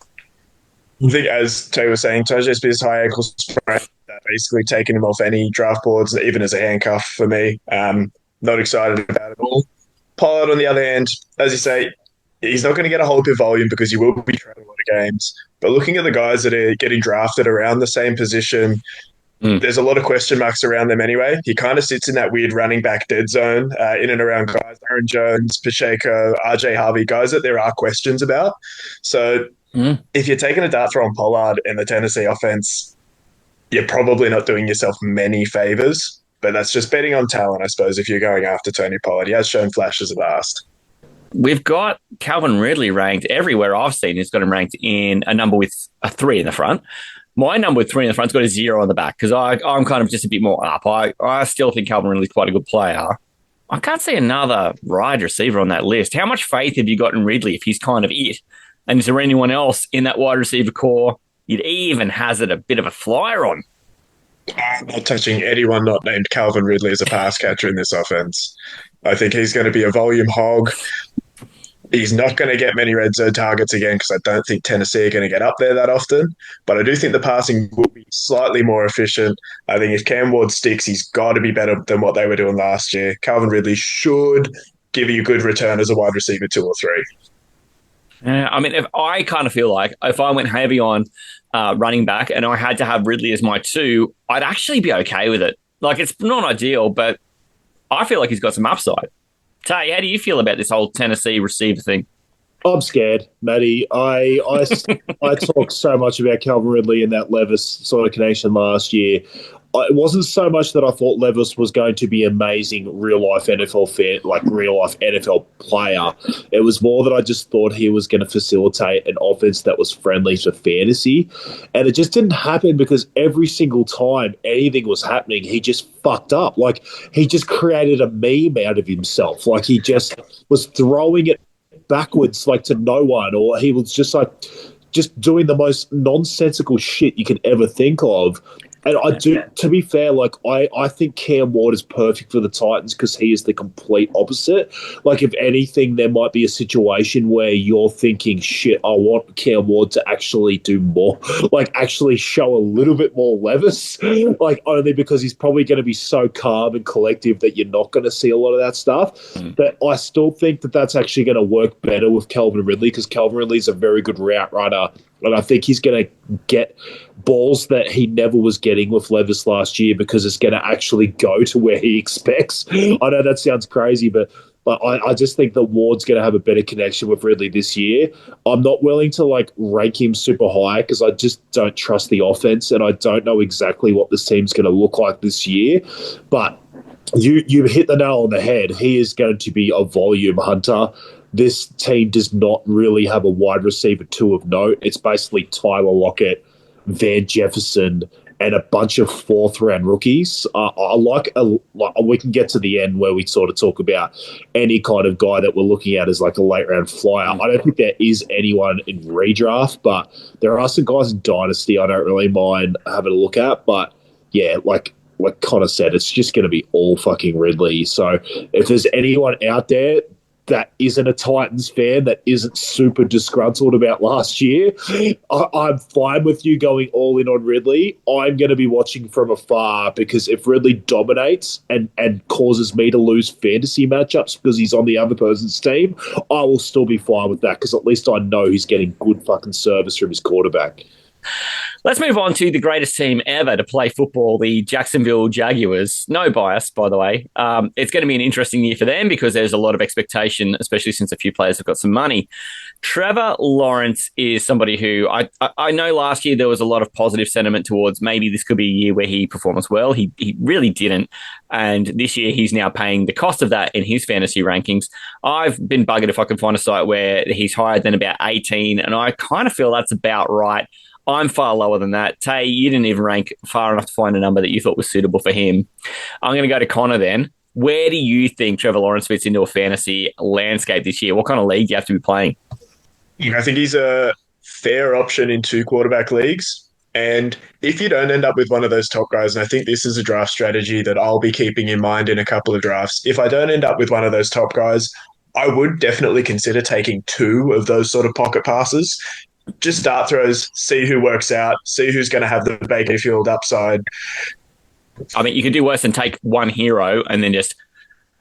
I think, as Tay was saying, Tyjae Spears' high ankle sprain, basically taking him off any draft boards, even as a handcuff for me. Not excited about it all. Pollard, on the other hand, as you say, he's not going to get a whole bit of volume because he will be trying a lot of games. But looking at the guys that are getting drafted around the same position, there's a lot of question marks around them anyway. He kind of sits in that weird running back dead zone in and around guys, Aaron Jones, Pacheco, RJ Harvey, guys that there are questions about. So if you're taking a dart throw on Pollard in the Tennessee offense, you're probably not doing yourself many favors, but that's just betting on talent, I suppose, if you're going after Tony Pollard. He has shown flashes of past. We've got Calvin Ridley ranked everywhere I've seen. He's got him ranked in a number with a 3 in the front. My number with 3 in the front's got a 0 on the back because I'm kind of just a bit more up. I still think Calvin Ridley's quite a good player. I can't see another wide receiver on that list. How much faith have you got in Ridley if he's kind of it? And is there anyone else in that wide receiver core you'd even hazard a bit of a flyer on? I'm not touching anyone not named Calvin Ridley as a pass catcher in this offense. I think he's going to be a volume hog. He's not going to get many red zone targets again because I don't think Tennessee are going to get up there that often. But I do think the passing will be slightly more efficient. I think if Cam Ward sticks, he's got to be better than what they were doing last year. Calvin Ridley should give you a good return as a wide receiver 2 or 3. I mean, if I kind of feel like if I went heavy on running back and I had to have Ridley as my 2, I'd actually be okay with it. Like, it's not ideal, but I feel like he's got some upside. Tay, how do you feel about this whole Tennessee receiver thing? I'm scared, Matty. I talked so much about Calvin Ridley in that Levis sort of connection last year. It wasn't so much that I thought Levis was going to be amazing real-life NFL fan, like real-life NFL player. It was more that I just thought he was going to facilitate an offense that was friendly to fantasy. And it just didn't happen because every single time anything was happening, he just fucked up. Like, he just created a meme out of himself. Like, he just was throwing it backwards, like, to no one, or he was just doing the most nonsensical shit you could ever think of. And I do, to be fair, like I think Cam Ward is perfect for the Titans because he is the complete opposite. Like, if anything, there might be a situation where you're thinking, shit, I want Cam Ward to actually do more, like actually show a little bit more Levis, like only because he's probably going to be so calm and collective that you're not going to see a lot of that stuff. But I still think that that's actually going to work better with Calvin Ridley because Calvin Ridley's a very good route runner. And I think he's going to get balls that he never was getting with Levis last year because it's going to actually go to where he expects. I know that sounds crazy, but I just think that Ward's going to have a better connection with Ridley this year. I'm not willing to rank him super high because I just don't trust the offense and I don't know exactly what this team's going to look like this year. But you hit the nail on the head. He is going to be a volume hunter. This team does not really have a wide receiver 2 of note. It's basically Tyler Lockett, Van Jefferson, and a bunch of 4th-round rookies. We can get to the end where we sort of talk about any kind of guy that we're looking at as like a late-round flyer. I don't think there is anyone in redraft, but there are some guys in Dynasty I don't really mind having a look at. But, yeah, like Connor said, it's just going to be all fucking Ridley. So if there's anyone out there that isn't a Titans fan, that isn't super disgruntled about last year, I'm fine with you going all in on Ridley. I'm going to be watching from afar because if Ridley dominates and causes me to lose fantasy matchups because he's on the other person's team, I will still be fine with that because at least I know he's getting good fucking service from his quarterback. Let's move on to the greatest team ever to play football, the Jacksonville Jaguars. No bias, by the way. It's going to be an interesting year for them because there's a lot of expectation, especially since a few players have got some money. Trevor Lawrence is somebody who I know last year there was a lot of positive sentiment towards maybe this could be a year where he performs well. He really didn't. And this year he's now paying the cost of that in his fantasy rankings. I've been buggered if I can find a site where he's higher than about 18, and I kind of feel that's about right. I'm far lower than that. Tay, you didn't even rank far enough to find a number that you thought was suitable for him. I'm going to go to Connor then. Where do you think Trevor Lawrence fits into a fantasy landscape this year? What kind of league do you have to be playing? I think he's a fair option in 2 quarterback leagues. And if you don't end up with one of those top guys, and I think this is a draft strategy that I'll be keeping in mind in a couple of drafts, if I don't end up with one of those top guys, I would definitely consider taking 2 of those sort of pocket passes. Just start throws, see who works out, see who's going to have the Baker Field upside. I mean, you could do worse than take one hero and then just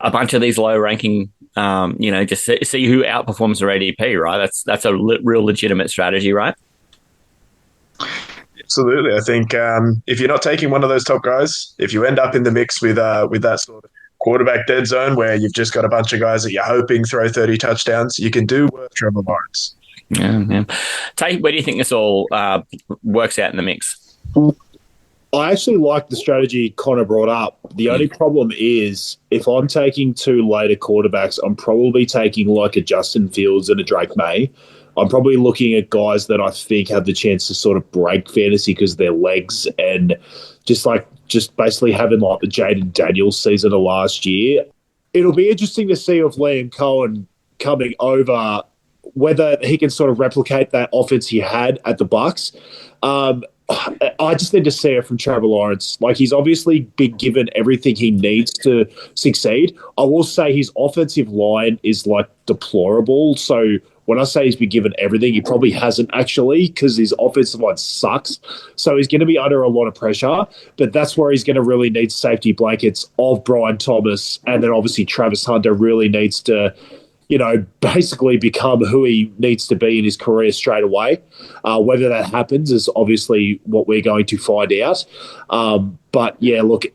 a bunch of these low-ranking, just see who outperforms their ADP, right? That's a real legitimate strategy, right? Absolutely. I think if you're not taking one of those top guys, if you end up in the mix with that sort of quarterback dead zone where you've just got a bunch of guys that you're hoping throw 30 touchdowns, you can do worse Trevor Lawrence. Yeah. Tay, where do you think this all works out in the mix? I actually like the strategy Connor brought up. The only problem is if I'm taking 2 later quarterbacks, I'm probably taking like a Justin Fields and a Drake May. I'm probably looking at guys that I think have the chance to sort of break fantasy because of their legs and just basically having like the Jaden Daniels season of last year. It'll be interesting to see if Liam Cohen coming over, whether he can sort of replicate that offense he had at the Bucs. I just need to see it from Trevor Lawrence. Like, he's obviously been given everything he needs to succeed. I will say his offensive line is like deplorable. So when I say he's been given everything, he probably hasn't actually, because his offensive line sucks. So he's going to be under a lot of pressure, but that's where he's going to really need safety blankets of Brian Thomas. And then obviously Travis Hunter really needs to, basically become who he needs to be in his career straight away. Whether that happens is obviously what we're going to find out. But yeah, look,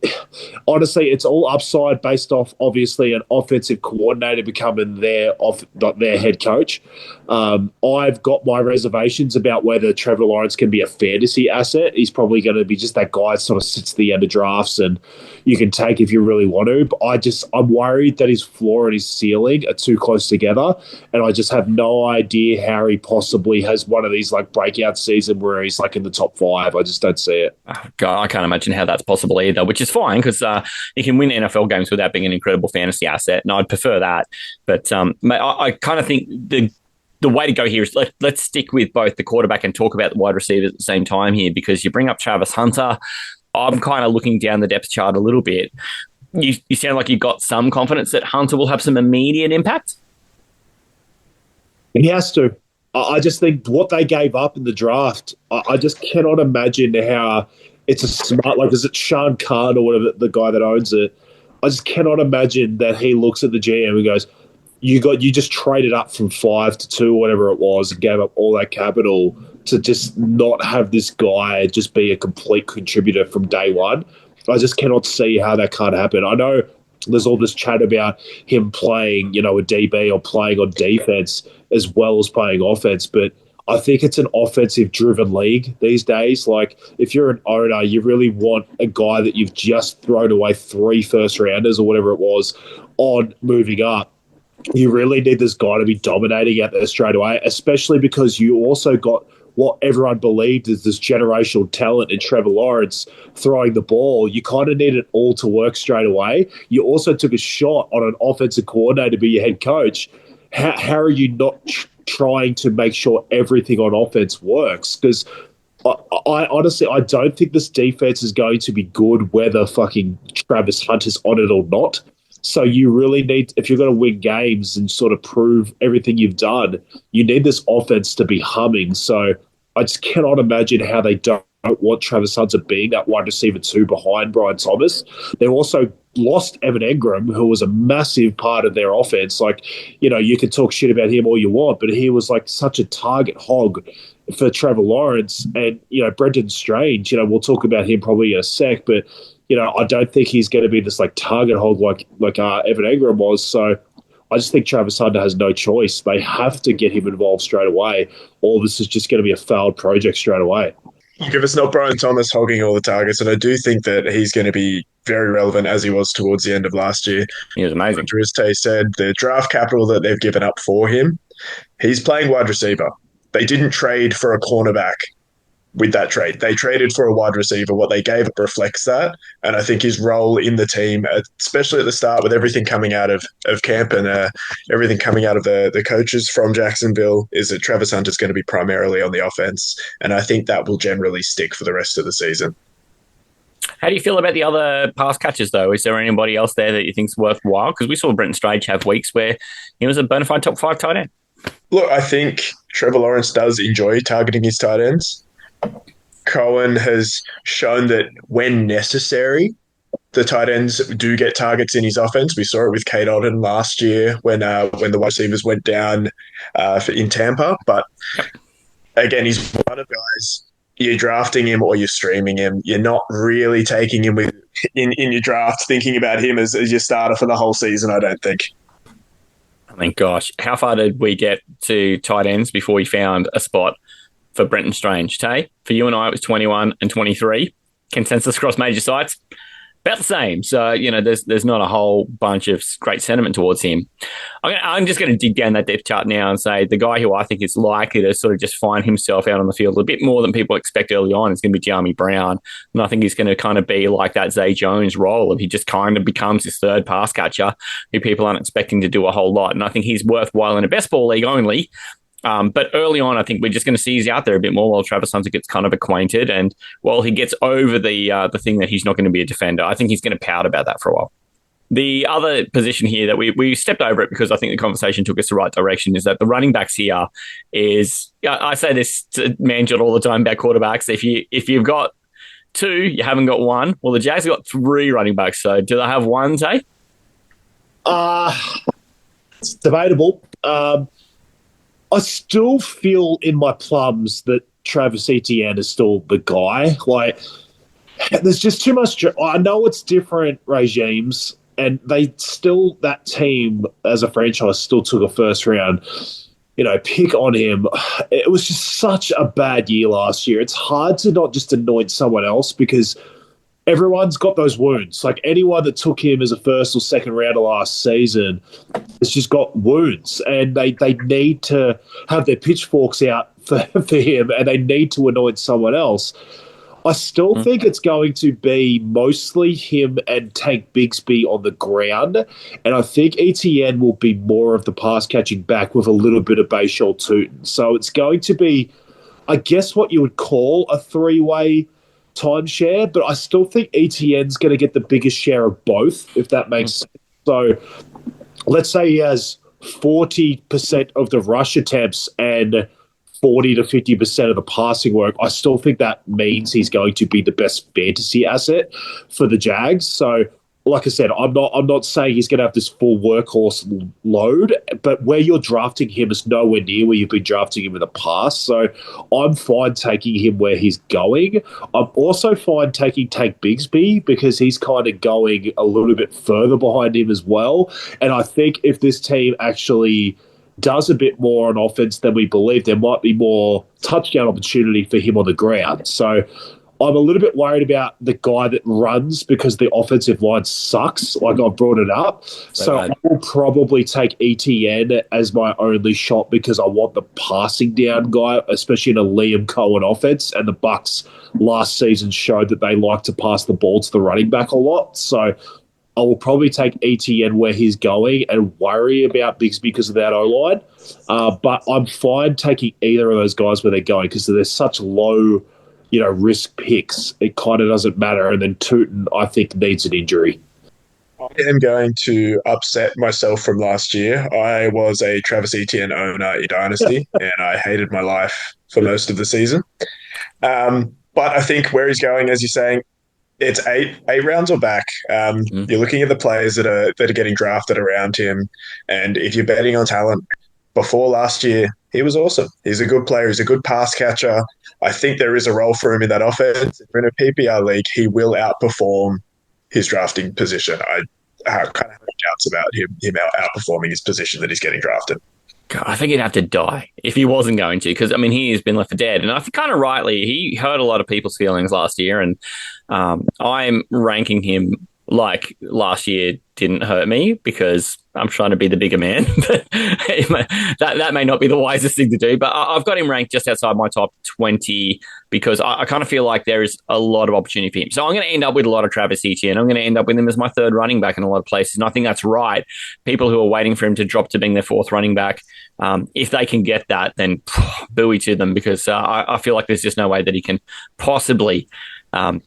honestly, it's all upside based off obviously an offensive coordinator becoming their head coach. I've got my reservations about whether Trevor Lawrence can be a fantasy asset. He's probably going to be just that guy that sort of sits at the end of drafts and you can take if you really want to. But I'm worried that his floor and his ceiling are too close together, and I just have no idea how he possibly has one of these like breakout season where he's like in the top 5. I just don't see it. Oh, God, I can't imagine how that's possible either, which is fine because you can win NFL games without being an incredible fantasy asset, and I'd prefer that. But I kind of think the way to go here is let's stick with both the quarterback and talk about the wide receiver at the same time here, because you bring up Travis Hunter. I'm kind of looking down the depth chart a little bit. You sound like you've got some confidence that Hunter will have some immediate impact. He has to. I just think what they gave up in the draft, I just cannot imagine how it's a smart, like, is it Sean Khan or whatever, the guy that owns it? I just cannot imagine that he looks at the GM and goes, you just traded up from 5 to 2 or whatever it was and gave up all that capital to just not have this guy just be a complete contributor from day one. I just cannot see how that can't happen. I know there's all this chat about him playing, a DB or playing on defense as well as playing offense, but I think it's an offensive-driven league these days. Like, if you're an owner, you really want a guy that you've just thrown away 3 first-rounders or whatever it was on moving up. You really need this guy to be dominating out there straight away, especially because you also got what everyone believed is this generational talent in Trevor Lawrence throwing the ball. You kind of need it all to work straight away. You also took a shot on an offensive coordinator to be your head coach. How are you not trying to make sure everything on offense works? Because I honestly, I don't think this defense is going to be good whether fucking Travis Hunter's on it or not. So you really need, if you're going to win games and sort of prove everything you've done, you need this offense to be humming. So I just cannot imagine how they don't want Travis Hunter being that wide receiver 2 behind Brian Thomas. They also lost Evan Engram, who was a massive part of their offense. Like, you can talk shit about him all you want, but he was like such a target hog for Trevor Lawrence. And, Brendan Strange, we'll talk about him probably in a sec, but, I don't think he's going to be this target hold like Evan Engram was. So I just think Travis Hunter has no choice. They have to get him involved straight away, or this is just going to be a failed project straight away. If it's not Brian Thomas hogging all the targets, and I do think that he's going to be very relevant as he was towards the end of last year. He was amazing. As Tay said, the draft capital that they've given up for him, he's playing wide receiver. They didn't trade for a cornerback with that trade. They traded for a wide receiver. What they gave up reflects that. And I think his role in the team, especially at the start with everything coming out of camp and everything coming out of the coaches from Jacksonville, is that Travis Hunter's going to be primarily on the offense. And I think that will generally stick for the rest of the season. How do you feel about the other pass catchers, though? Is there anybody else there that you think's worthwhile? Because we saw Brenton Strange have weeks where he was a bona fide top 5 tight end. Look, I think Trevor Lawrence does enjoy targeting his tight ends. Cohen has shown that when necessary, the tight ends do get targets in his offense. We saw it with Kate Otten last year when the wide receivers went down in Tampa. But again, he's one of the guys, you're drafting him or you're streaming him. You're not really taking him in your draft, thinking about him as your starter for the whole season, I don't think. I mean, gosh, how far did we get to tight ends before we found a spot for Brenton Strange? Tay, for you and I, it was 21 and 23. Consensus across major sites, about the same. So, there's not a whole bunch of great sentiment towards him. I'm just going to dig down that depth chart now and say the guy who I think is likely to sort of just find himself out on the field a bit more than people expect early on is going to be Jeremy Brown. And I think he's going to kind of be like that Zay Jones role if he just kind of becomes his third pass catcher who people aren't expecting to do a whole lot. And I think he's worthwhile in a best ball league only. But early on, I think we're just going to see he's out there a bit more while Travis Hunter gets kind of acquainted. And while he gets over the thing that he's not going to be a defender, I think he's going to pout about that for a while. The other position here that we stepped over it because I think the conversation took us the right direction is that the running backs here is, I say this to Manjot all the time about quarterbacks. If you've got 2, you haven't got 1. Well, the Jags have got 3 running backs. So do they have 1, Tay? It's debatable. I still feel in my plums that Travis Etienne is still the guy. There's just too much. I know it's different regimes, and that team as a franchise still took a first round, pick on him. It was just such a bad year last year. It's hard to not just anoint someone else because everyone's got those wounds. Anyone that took him as a first or second rounder last season has just got wounds, and they need to have their pitchforks out for him, and they need to anoint someone else. I still think it's going to be mostly him and Tank Bigsby on the ground, and I think Etienne will be more of the pass-catching back with a little bit of Bayshore Tootin. So it's going to be, I guess, what you would call a 3-way timeshare, but I still think Etienne's going to get the biggest share of both, if that makes sense. So let's say he has 40% of the rush attempts and 40 to 50% of the passing work. I still think that means he's going to be the best fantasy asset for the Jags. So like I said, I'm not saying he's going to have this full workhorse load, but where you're drafting him is nowhere near where you've been drafting him in the past. So I'm fine taking him where he's going. I'm also fine taking Tank Bigsby because he's kind of going a little bit further behind him as well. And I think if this team actually does a bit more on offense than we believe, there might be more touchdown opportunity for him on the ground. So I'm a little bit worried about the guy that runs because the offensive line sucks. I've brought it up. So I will probably take Etienne as my only shot because I want the passing down guy, especially in a Liam Cohen offense. And the Bucs last season showed that they like to pass the ball to the running back a lot. So I will probably take Etienne where he's going and worry about Bigsby because of that O-line. But I'm fine taking either of those guys where they're going because they're such low risk picks. It kind of doesn't matter. And then Tootin, I think, needs an injury. I am going to upset myself from last year. I was a Travis Etienne owner in Dynasty, and I hated my life for most of the season. But I think where he's going, as you're saying, it's eight rounds or back. You're looking at the players that are getting drafted around him, and if you're betting on talent, before last year, he was awesome. He's a good player. He's a good pass catcher. I think there is a role for him in that offense. If we're in a PPR league, he will outperform his drafting position. I kind of have doubts about him outperforming his position that he's getting drafted. God, I think he'd have to die if he wasn't going to, because, I mean, he has been left for dead. And I think kind of rightly, he hurt a lot of people's feelings last year. And I'm ranking him like last year didn't hurt me because I'm trying to be the bigger man. that may not be the wisest thing to do, but I've got him ranked just outside my top 20 because I kind of feel like there is a lot of opportunity for him. So I'm going to end up with a lot of Travis Etienne. I'm going to end up with him as my third running back in a lot of places. And I think that's right. People who are waiting for him to drop to being their fourth running back, if they can get that, then buoy to them, because I feel like there's just no way that he can possibly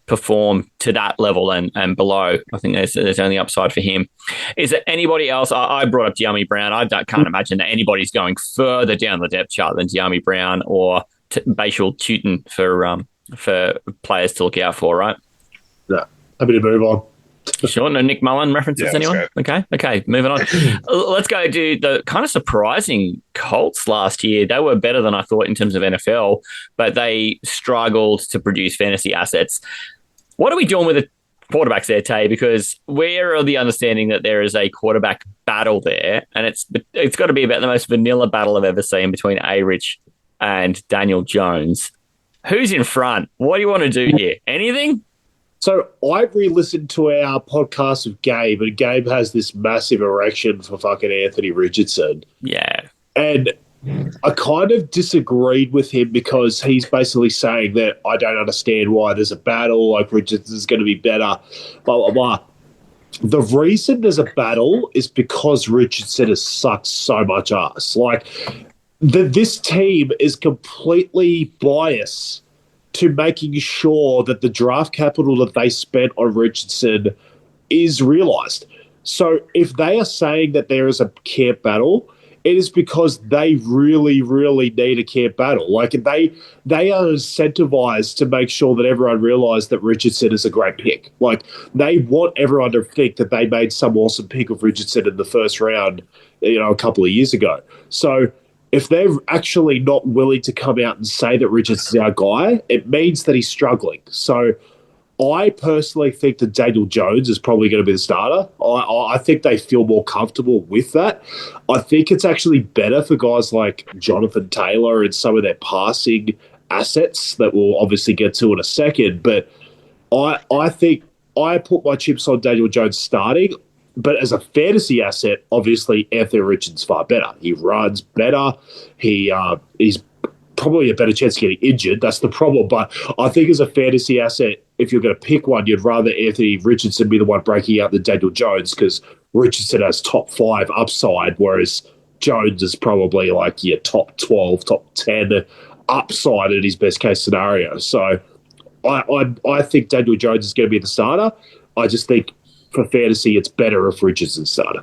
perform to that level and below. I think there's only upside for him. Is there anybody else? I brought up De'Ami Brown. Can't imagine that anybody's going further down the depth chart than De'Ami Brown or Bashal Tutin for players to look out for, right? Yeah, happy to move on. Sure, no Nick Mullen references, anyone? Okay, moving on. Let's go to the kind of surprising Colts last year. They were better than I thought in terms of NFL, but they struggled to produce fantasy assets. What are we doing with the quarterbacks there, Tay? Because we're of the understanding that there is a quarterback battle there, and it's got to be about the most vanilla battle I've ever seen between A-Rich and Daniel Jones. Who's in front? What do you want to do here? Anything? So I re-listened to our podcast with Gabe, and Gabe has this massive erection for fucking Anthony Richardson. Yeah. And I kind of disagreed with him because he's basically saying that I don't understand why there's a battle, like Richardson's going to be better, blah, blah, blah. The reason there's a battle is because Richardson has sucked so much ass. Like, this team is completely biased to making sure that the draft capital that they spent on Richardson is realised. So if they are saying that there is a camp battle, it is because they really, really need a camp battle. Like, they are incentivized to make sure that everyone realises that Richardson is a great pick. Like, they want everyone to think that they made some awesome pick of Richardson in the first round, a couple of years ago. So if they're actually not willing to come out and say that Richardson's our guy, it means that he's struggling. So I personally think that Daniel Jones is probably going to be the starter. I think they feel more comfortable with that. I think it's actually better for guys like Jonathan Taylor and some of their passing assets that we'll obviously get to in a second. But I think I put my chips on Daniel Jones starting. But as a fantasy asset, obviously Anthony Richardson's far better. He runs better. He's probably a better chance of getting injured. That's the problem. But I think as a fantasy asset, if you're going to pick one, you'd rather Anthony Richardson be the one breaking out than Daniel Jones, because Richardson has top 5 upside, whereas Jones is probably like your top 12, top 10 upside in his best case scenario. So I think Daniel Jones is going to be the starter. I just think for fantasy, it's better if Richardson started.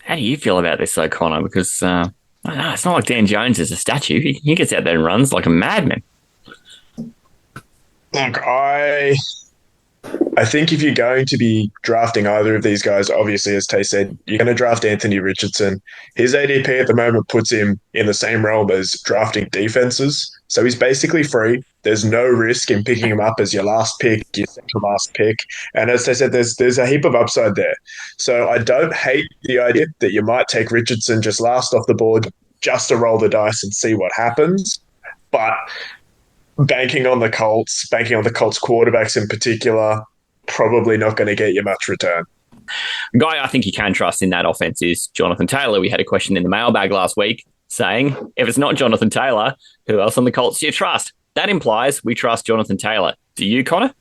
How do you feel about this, though, Connor? Because I don't know, it's not like Dan Jones is a statue. He gets out there and runs like a madman. Look, I think if you're going to be drafting either of these guys, obviously, as Tay said, you're going to draft Anthony Richardson. His ADP at the moment puts him in the same realm as drafting defenses. So he's basically free. There's no risk in picking him up as your last pick, your second last pick. And as I said, there's a heap of upside there. So I don't hate the idea that you might take Richardson just last off the board just to roll the dice and see what happens. But banking on the Colts quarterbacks in particular, probably not going to get you much return. A guy I think you can trust in that offense is Jonathan Taylor. We had a question in the mailbag last week saying, if it's not Jonathan Taylor, who else on the Colts do you trust? That implies we trust Jonathan Taylor. Do you, Connor?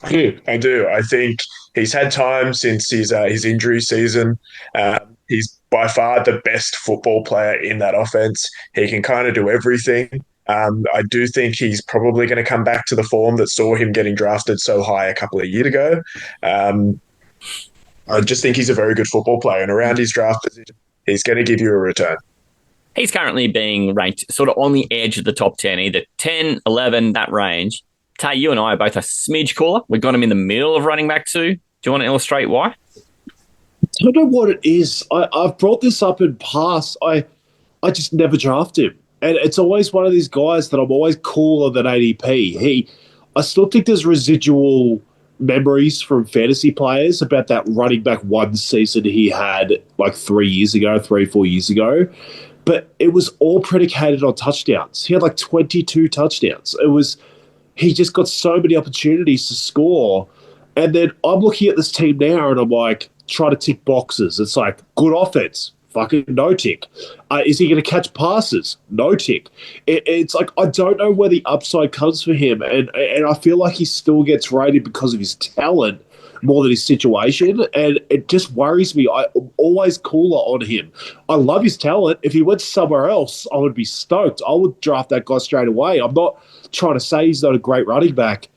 I do. I think he's had time since his injury season. He's by far the best football player in that offense. He can kind of do everything. I do think he's probably going to come back to the form that saw him getting drafted so high a couple of years ago. I just think he's a very good football player, and around his draft position, he's going to give you a return. He's currently being ranked sort of on the edge of the top 10, either 10, 11, that range. Tay, you and I are both a smidge cooler. We've got him in the middle of running back 2. Do you want to illustrate why? I don't know what it is. I've brought this up in past. I I just never draft him. And it's always one of these guys that I'm always cooler than ADP. I still think there's residual memories from fantasy players about that running back one season he had like 4 years ago. But it was all predicated on touchdowns. He had like 22 touchdowns. He just got so many opportunities to score. And then I'm looking at this team now and I'm like, trying to tick boxes. It's like, good offense. Fucking no tick. Is he going to catch passes? No tick. It's like, I don't know where the upside comes for him. And I feel like he still gets rated because of his talent more than his situation. And it just worries me. I'm always cooler on him. I love his talent. If he went somewhere else, I would be stoked. I would draft that guy straight away. I'm not trying to say he's not a great running back.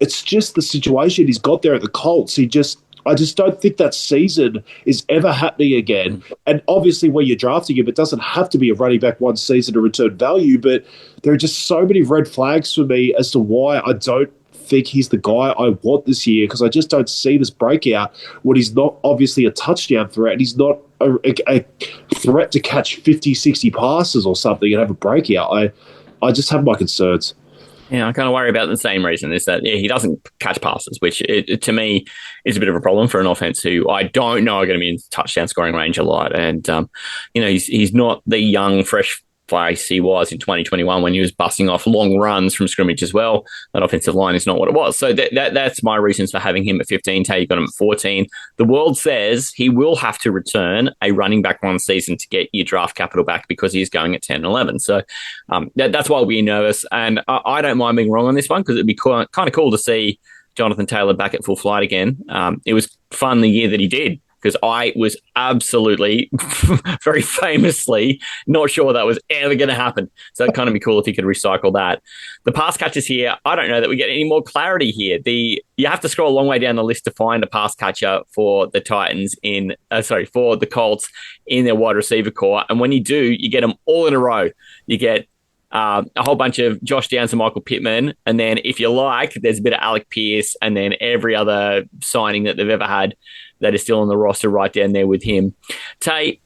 It's just the situation he's got there at the Colts. I just don't think that season is ever happening again. And obviously when you're drafting him, it doesn't have to be a running back one season to return value, but there are just so many red flags for me as to why I don't think he's the guy I want this year, because I just don't see this breakout when he's not obviously a touchdown threat and he's not a threat to catch 50, 60 passes or something and have a breakout. I just have my concerns. Yeah, I kind of worry about the same reason, is that he doesn't catch passes, which to me is a bit of a problem for an offense who I don't know are going to be in touchdown scoring range a lot. And, he's not the young, fresh face he was in 2021 when he was busting off long runs from scrimmage as well. That offensive line is not what it was. So that's my reasons for having him at 15. Tay, you got him at 14. The world says he will have to return a running back one season to get your draft capital back because he's going at 10 and 11. So that's why we're nervous. And I don't mind being wrong on this one because it'd be kind of cool to see Jonathan Taylor back at full flight again. It was fun the year that he did, because I was absolutely, very famously, not sure that was ever going to happen. So it'd kind of be cool if he could recycle that. The pass catchers here, I don't know that we get any more clarity here. You have to scroll a long way down the list to find a pass catcher for the Titans for the Colts in their wide receiver core. And when you do, you get them all in a row. You get a whole bunch of Josh Downs and Michael Pittman. And then if you like, there's a bit of Alec Pierce and then every other signing that they've ever had that is still on the roster right down there with him. Tay,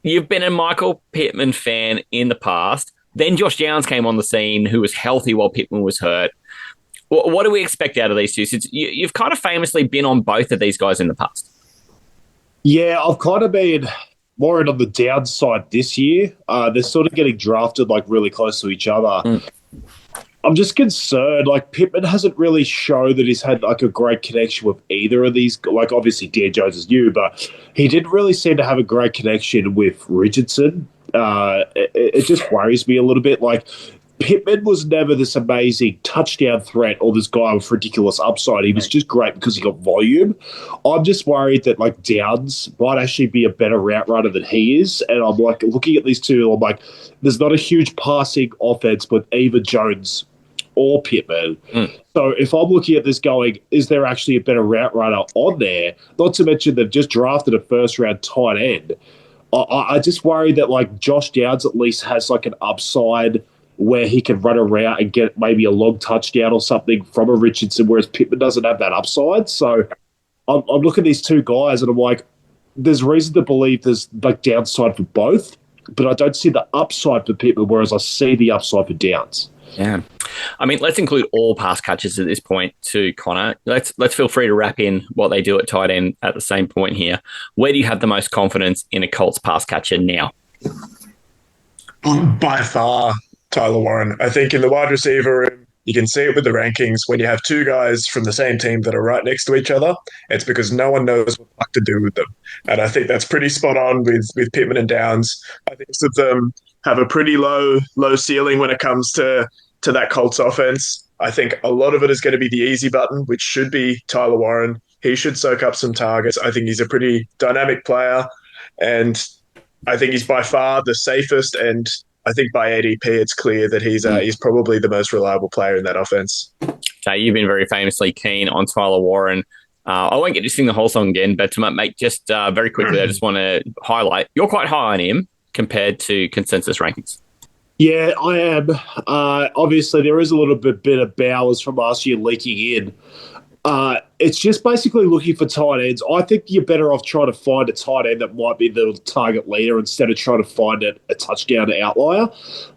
you've been a Michael Pittman fan in the past. Then Josh Downs came on the scene, who was healthy while Pittman was hurt. What do we expect out of these two? Since you've kind of famously been on both of these guys in the past. Yeah, I've kind of been more on the downside this year. They're sort of getting drafted like really close to each other. I'm just concerned. Like, Pittman hasn't really shown that he's had like a great connection with either of these. Like, obviously Dan Jones is new, but he didn't really seem to have a great connection with Richardson. It just worries me a little bit. Like, Pittman was never this amazing touchdown threat or this guy with ridiculous upside. He was just great because he got volume. I'm just worried that like Downs might actually be a better route runner than he is. And I'm like looking at these two, I'm like, there's not a huge passing offense with either Jones or Pittman. So if I'm looking at this going, is there actually a better route runner on there? Not to mention they've just drafted a first round tight end. I just worry that like Josh Downs at least has like an upside where he can run around and get maybe a long touchdown or something from a Richardson, whereas Pittman doesn't have that upside. So I'm looking at these two guys and I'm like, there's reason to believe there's like downside for both, but I don't see the upside for Pittman, whereas I see the upside for Downs. Yeah. I mean, let's include all pass catchers at this point too, Connor. Let's feel free to wrap in what they do at tight end at the same point here. Where do you have the most confidence in a Colts pass catcher now? By far, Tyler Warren. I think in the wide receiver room, you can see it with the rankings. When you have two guys from the same team that are right next to each other, it's because no one knows what to do with them. And I think that's pretty spot on with Pittman and Downs. I think some of them have a pretty low ceiling when it comes to that Colts offense. I think a lot of it is going to be the easy button, which should be Tyler Warren. He should soak up some targets. I think he's a pretty dynamic player, and I think he's by far the safest, and I think by ADP, it's clear that he's probably the most reliable player in that offense. So you've been very famously keen on Tyler Warren. I won't get to sing the whole song again, but to make just very quickly, I just want to highlight, you're quite high on him compared to consensus rankings. Yeah, I am. Obviously, there is a little bit of Bowers from last year leaking in. It's just basically looking for tight ends. I think you're better off trying to find a tight end that might be the target leader instead of trying to find a touchdown outlier.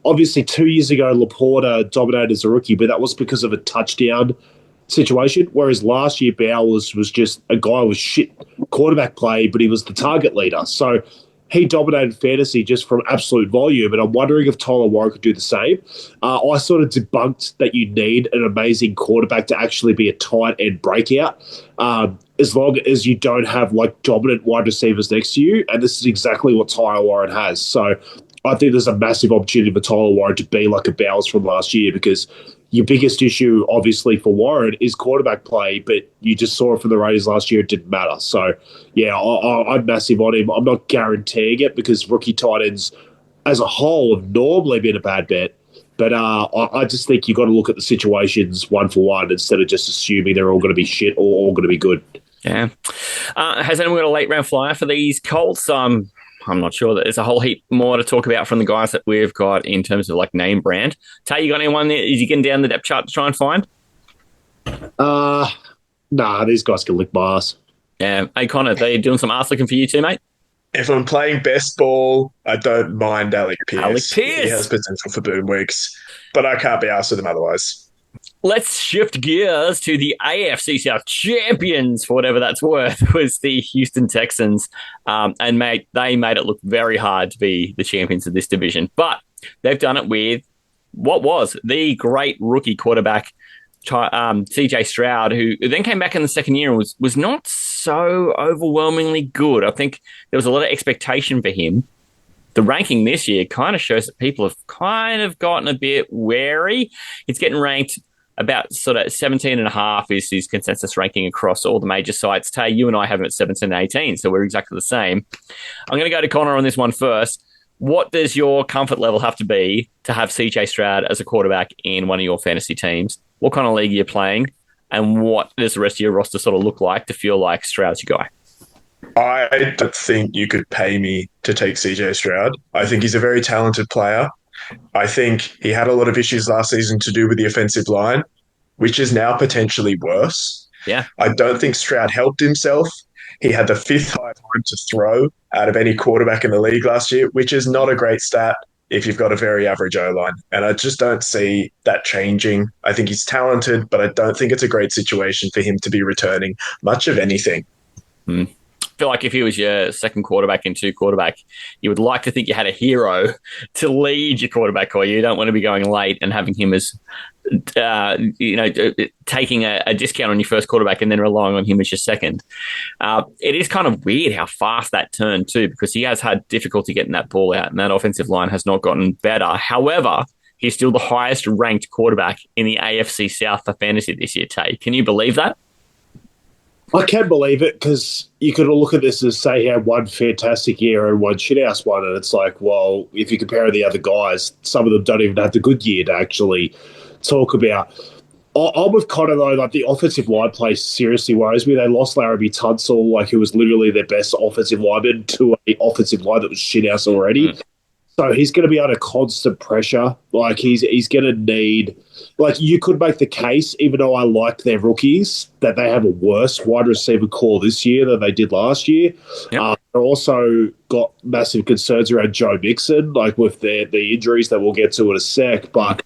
Obviously, 2 years ago, Laporta dominated as a rookie, but that was because of a touchdown situation, whereas last year, Bowers was just a guy with shit quarterback play, but he was the target leader. So he dominated fantasy just from absolute volume, and I'm wondering if Tyler Warren could do the same. I sort of debunked that you need an amazing quarterback to actually be a tight end breakout, as long as you don't have like dominant wide receivers next to you, and this is exactly what Tyler Warren has. So I think there's a massive opportunity for Tyler Warren to be like a Bowers from last year, because your biggest issue, obviously, for Warren is quarterback play, but you just saw it from the Raiders last year, it didn't matter. So, yeah, I'm massive on him. I'm not guaranteeing it because rookie tight ends as a whole have normally been a bad bet. But I just think you've got to look at the situations one for one instead of just assuming they're all going to be shit or all going to be good. Yeah. Has anyone got a late round flyer for these Colts? I'm not sure that there's a whole heap more to talk about from the guys that we've got in terms of like name brand. Tay, you got anyone that is you getting down the depth chart to try and find? Nah, these guys can lick my ass. Yeah. Hey, Connor, they doing some ass looking for you too, mate? If I'm playing best ball, I don't mind Alec Pierce. Alec Pierce. He has potential for boom weeks, but I can't be asked with him otherwise. Let's shift gears to the AFC South champions, for whatever that's worth, was the Houston Texans. And, mate, they made it look very hard to be the champions of this division. But they've done it with what was the great rookie quarterback, CJ Stroud, who then came back in the second year and was not so overwhelmingly good. I think there was a lot of expectation for him. The ranking this year kind of shows that people have kind of gotten a bit wary. It's getting ranked about sort of 17.5 is his consensus ranking across all the major sites. Tay, you and I have him at 17 and 18, so we're exactly the same. I'm going to go to Connor on this one first. What does your comfort level have to be to have CJ Stroud as a quarterback in one of your fantasy teams? What kind of league are you playing? And what does the rest of your roster sort of look like to feel like Stroud's your guy? I don't think you could pay me to take CJ Stroud. I think he's a very talented player. I think he had a lot of issues last season to do with the offensive line, which is now potentially worse. Yeah. I don't think Stroud helped himself. He had the 5th highest time to throw out of any quarterback in the league last year, which is not a great stat if you've got a very average O-line. And I just don't see that changing. I think he's talented, but I don't think it's a great situation for him to be returning much of anything. I feel like if he was your second quarterback and 2 quarterback, you would like to think you had a hero to lead your quarterback core. You don't want to be going late and having him as, taking a discount on your first quarterback and then relying on him as your second. It is kind of weird how fast that turned too, because he has had difficulty getting that ball out and that offensive line has not gotten better. However, he's still the highest ranked quarterback in the AFC South for fantasy this year, Tay. Can you believe that? I can believe it, because you could look at this as, say, he had one fantastic year and one shithouse one, and it's like, well, if you compare the other guys, some of them don't even have the good year to actually talk about. I'm with Connor, though, like the offensive line play seriously worries me. They lost Larrabee Tunsil, like who was literally their best offensive lineman, to an offensive line that was shithouse already. So he's going to be under constant pressure. Like he's going to need, like you could make the case, even though I like their rookies, that they have a worse wide receiver core this year than they did last year. Yep. They've also got massive concerns around Joe Mixon, like with the injuries that we'll get to in a sec. But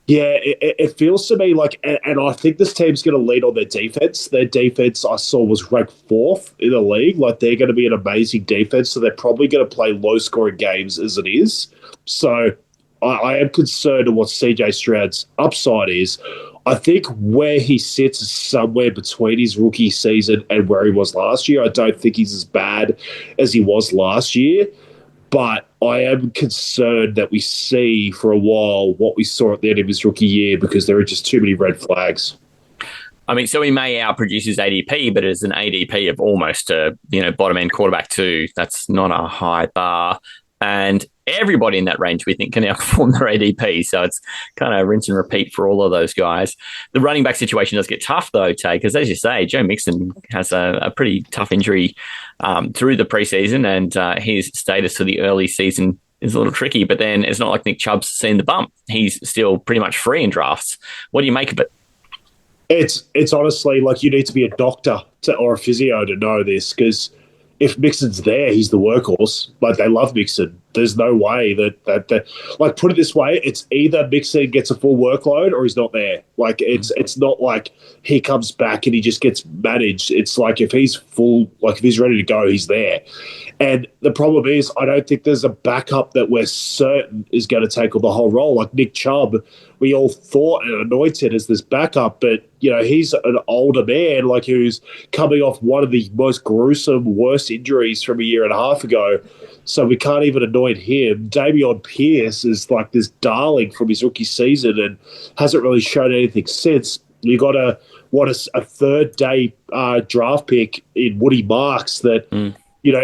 yeah, it feels to me like, and I think this team's going to lead on their defense. Their defense I saw was ranked 4th in the league. Like they're going to be an amazing defense, so they're probably going to play low-scoring games as it is. So I am concerned of what CJ Stroud's upside is. I think where he sits is somewhere between his rookie season and where he was last year. I don't think he's as bad as he was last year. But I am concerned that we see for a while what we saw at the end of his rookie year, because there are just too many red flags. I mean, so he may outproduce his ADP, but as an ADP of almost a bottom end quarterback too, that's not a high bar. And everybody in that range we think can outperform their ADP. So it's kind of rinse and repeat for all of those guys. The running back situation does get tough though, Tay, because as you say, Joe Mixon has a pretty tough injury through the preseason, and his status for the early season is a little tricky. But then it's not like Nick Chubb's seen the bump. He's still pretty much free in drafts. What do you make of it? It's honestly like you need to be a doctor or a physio to know this, because if Mixon's there, he's the workhorse. Like, they love Mixon. There's no way that like, put it this way, it's either Mixon gets a full workload or he's not there. Like, it's not like he comes back and he just gets managed. It's like if he's full, like if he's ready to go, he's there. And the problem is, I don't think there's a backup that we're certain is going to take on the whole role. Like Nick Chubb, we all thought and anointed as this backup, but he's an older man, like who's coming off one of the most gruesome, worst injuries from a year and a half ago. So we can't even anoint him. Dameon Pierce is like this darling from his rookie season and hasn't really shown anything since. You got a third day draft pick in Woody Marks that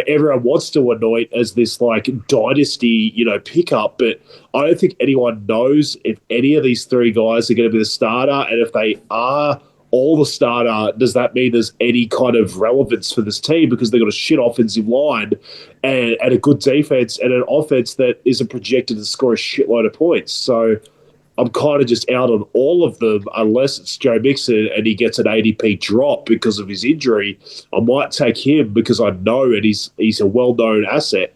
everyone wants to anoint as this like dynasty pickup, but I don't think anyone knows if any of these three guys are going to be the starter, and if they are all the starter, does that mean there's any kind of relevance for this team, because they've got a shit offensive line and a good defense and an offense that isn't projected to score a shitload of points. So I'm kind of just out on all of them, unless it's Joe Mixon and he gets an ADP drop because of his injury. I might take him because I know and he's a well-known asset,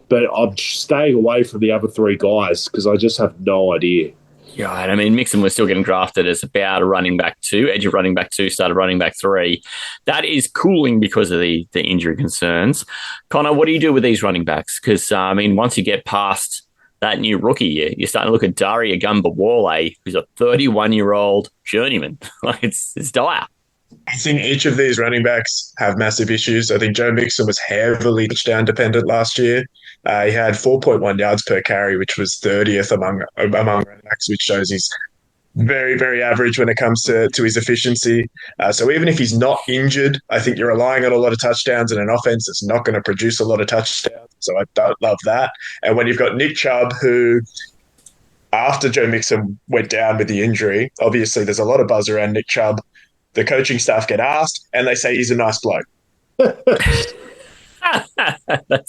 but I'm staying away from the other three guys because I just have no idea. Yeah, I mean, Mixon was still getting drafted as about a running back 2, edge of running back 2, started running back 3. That is cooling because of the injury concerns. Connor, what do you do with these running backs? Because, once you get past that new rookie, you're starting to look at Daria Gumbawale, who's a 31-year-old journeyman. Like, it's dire. I think each of these running backs have massive issues. I think Joe Mixon was heavily touchdown dependent last year. He had 4.1 yards per carry, which was 30th among running backs, which shows he's very, very average when it comes to his efficiency. So even if he's not injured, I think you're relying on a lot of touchdowns in an offense that's not going to produce a lot of touchdowns. So I don't love that. And when you've got Nick Chubb, who, after Joe Mixon went down with the injury, obviously there's a lot of buzz around Nick Chubb. The coaching staff get asked, and they say he's a nice bloke. That's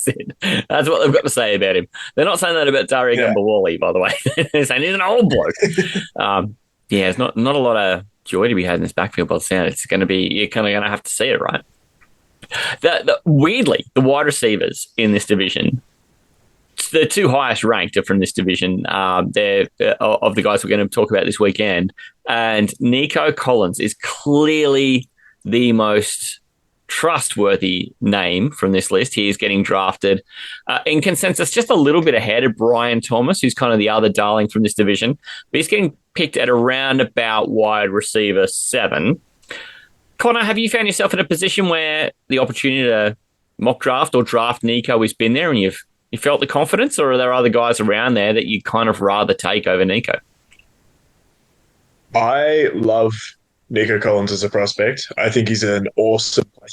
it. That's what they've got to say about him. They're not saying that about Daria Gumbawale, by the way. They're saying he's an old bloke. There's not a lot of joy to be had in this backfield by the sound. It's going to be, you're kind of going to have to see it, right? Weirdly, the wide receivers in this division, the two highest ranked are from this division. They're of the guys we're going to talk about this weekend. And Nico Collins is clearly the most trustworthy name from this list. He is getting drafted in consensus just a little bit ahead of Brian Thomas, who's kind of the other darling from this division. But he's getting picked at around about wide receiver 7. Connor, have you found yourself in a position where the opportunity to mock draft or draft Nico has been there and you felt the confidence, or are there other guys around there that you'd kind of rather take over Nico? I love Nico Collins as a prospect. I think he's I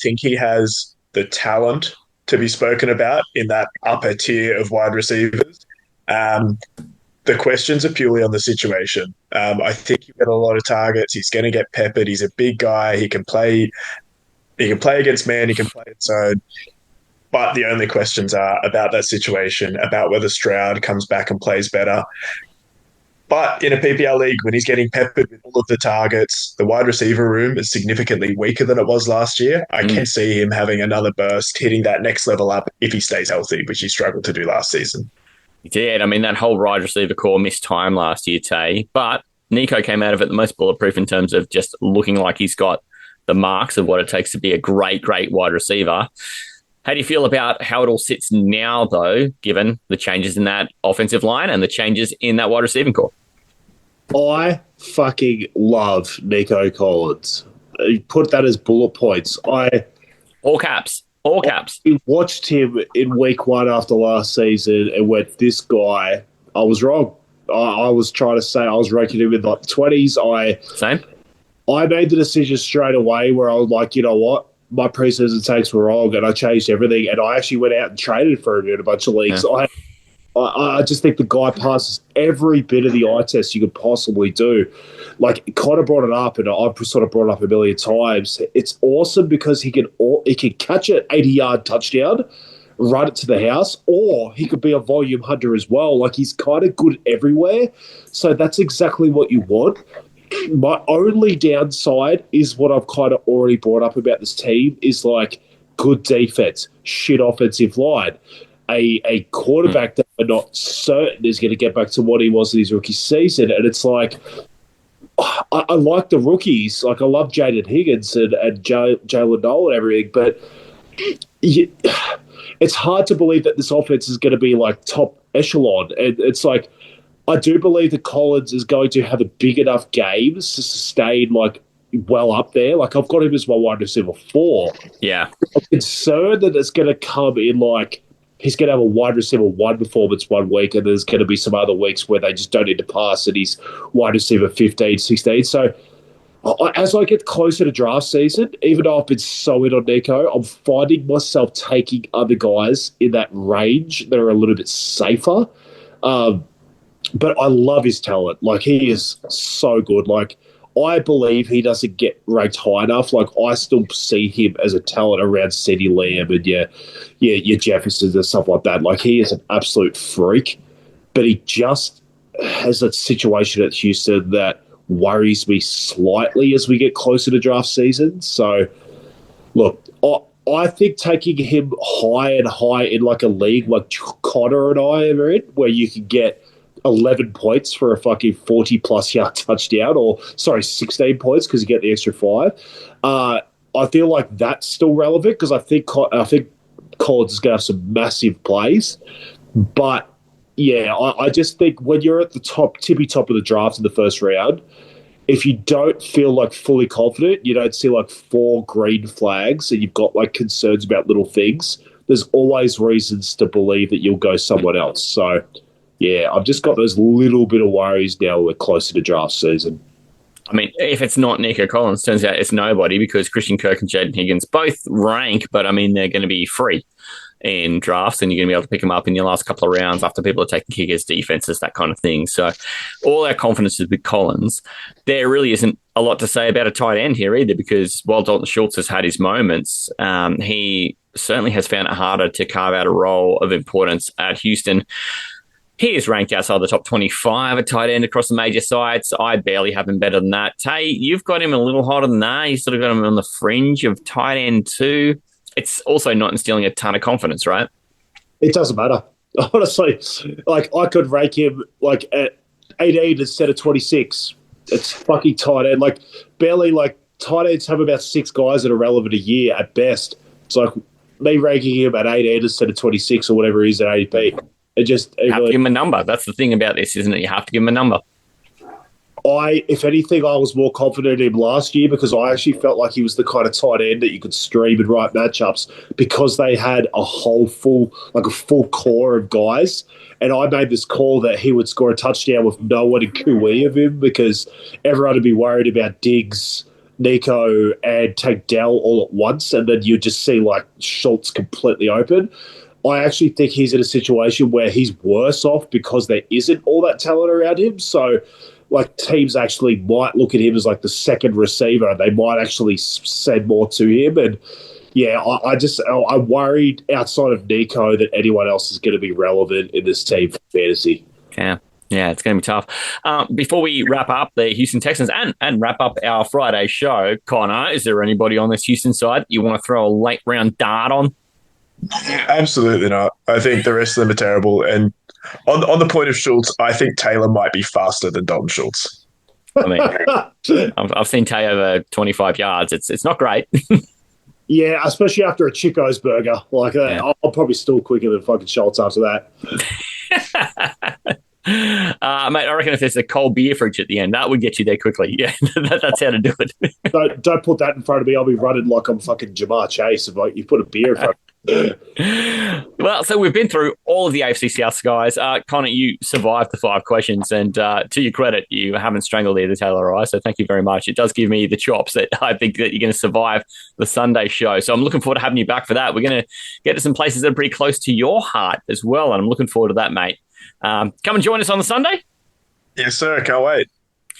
think he has the talent to be spoken about in that upper tier of wide receivers. The questions are purely on the situation. I think he'll get a lot of targets. He's going to get peppered. He's a big guy. He can play against man. He can play its own. But the only questions are about that situation, about whether Stroud comes back and plays better. But in a PPR league, when he's getting peppered with all of the targets, the wide receiver room is significantly weaker than it was last year. I can see him having another burst, hitting that next level up if he stays healthy, which he struggled to do last season. He did. I mean, that whole wide receiver core missed time last year, Tay. But Nico came out of it the most bulletproof in terms of just looking like he's got the marks of what it takes to be a great, great wide receiver. How do you feel about how it all sits now, though, given the changes in that offensive line and the changes in that wide receiving core? I fucking love Nico Collins. Put that as bullet points. All caps. All caps. I watched him in week 1 after last season and went, this guy, I was wrong. I was trying to say I was ranking him in like the 20s. Same. I made the decision straight away where I was like, you know what? My preseason takes were wrong, and I changed everything. And I actually went out and traded for him in a bunch of leagues. Yeah. I just think the guy passes every bit of the eye test you could possibly do. Like, Connor brought it up, and I've sort of brought it up a million times. It's awesome because he can catch an 80-yard touchdown, run it to the house, or he could be a volume hunter as well. Like, he's kind of good everywhere. So that's exactly what you want. My only downside is what I've kind of already brought up about this team is like good defense, shit offensive line, a quarterback that we're not certain is going to get back to what he was in his rookie season. And it's like, I like the rookies. Like, I love Jaden Higgins and Jalen Noel and everything, but it's hard to believe that this offense is going to be like top echelon. And it's like, I do believe that Collins is going to have a big enough games to sustain like well up there. Like, I've got him as my wide receiver 4. Yeah. I'm concerned that it's going to come in like he's going to have a wide receiver 1 performance one week, and there's going to be some other weeks where they just don't need to pass, and he's wide receiver 15, 16. So as I get closer to draft season, even though I've been so in on Nico, I'm finding myself taking other guys in that range that are a little bit safer. But I love his talent. Like, he is so good. Like, I believe he doesn't get ranked high enough. Like, I still see him as a talent around CeeDee Lamb and your Jeffersons and stuff like that. Like, he is an absolute freak, but he just has that situation at Houston that worries me slightly as we get closer to draft season. So, look, I think taking him high and high in like a league like Connor and I are in, where you can get 11 points for a fucking 40-plus yard touchdown, or, 16 points because you get the extra 5. I feel like that's still relevant because I think Collins is going to have some massive plays. But, yeah, I just think when you're at the tippy top of the draft in the first round, if you don't feel like fully confident, you don't see like 4 green flags and you've got like concerns about little things, there's always reasons to believe that you'll go someone else. So, yeah, I've just got those little bit of worries now we're closer to draft season. I mean, if it's not Nico Collins, turns out it's nobody, because Christian Kirk and Jaden Higgins both rank, but I mean, they're going to be free in drafts, and you're going to be able to pick them up in your last couple of rounds after people are taking kickers, defenses, that kind of thing. So all our confidence is with Collins. There really isn't a lot to say about a tight end here either, because while Dalton Schultz has had his moments, he certainly has found it harder to carve out a role of importance at Houston. He is ranked outside the top 25 at tight end across the major sites. I barely have him better than that. Tay, you've got him a little hotter than that. You sort of got him on the fringe of tight end too. It's also not instilling a ton of confidence, right? It doesn't matter. Honestly, like, I could rank him like at 18 instead of 26. It's fucking tight end. Like, barely, like, tight ends have about 6 guys that are relevant a year at best. It's like me ranking him at 18 instead of 26 or whatever he is at ADP. You have to give him a number. That's the thing about this, isn't it? You have to give him a number. If anything, I was more confident in him last year because I actually felt like he was the kind of tight end that you could stream in right matchups because they had a full core of guys. And I made this call that he would score a touchdown with no one in QE of him because everyone would be worried about Diggs, Nico, and Tank Dell all at once. And then you'd just see like Schultz completely open. I actually think he's in a situation where he's worse off because there isn't all that talent around him. So, like, teams actually might look at him as like the second receiver. They might actually send more to him. And yeah, I'm worried outside of Nico that anyone else is going to be relevant in this team for fantasy. Yeah, it's going to be tough. Before we wrap up the Houston Texans and wrap up our Friday show, Connor, is there anybody on this Houston side you want to throw a late round dart on? Absolutely not. I think the rest of them are terrible. And on the point of Schultz, I think Taylor might be faster than Dalton Schultz. I mean, I've seen Tay over 25 yards. It's not great. Yeah, especially after a Chico's burger. Like, I'll probably still quicker than fucking Schultz after that. Mate, I reckon if there's a cold beer fridge at the end, that would get you there quickly. Yeah, that's how to do it. Don't put that in front of me. I'll be running like I'm fucking Jamar Chase if like you put a beer in front of me. Well, so we've been through all of the AFC South guys. Connor, you survived the 5 questions, and to your credit, you haven't strangled either Taylor or I, so thank you very much. It does give me the chops that I think that you're going to survive the Sunday show. So I'm looking forward to having you back for that. We're going to get to some places that are pretty close to your heart as well, and I'm looking forward to that, mate. Come and join us on the Sunday. Yes, sir. Can't wait.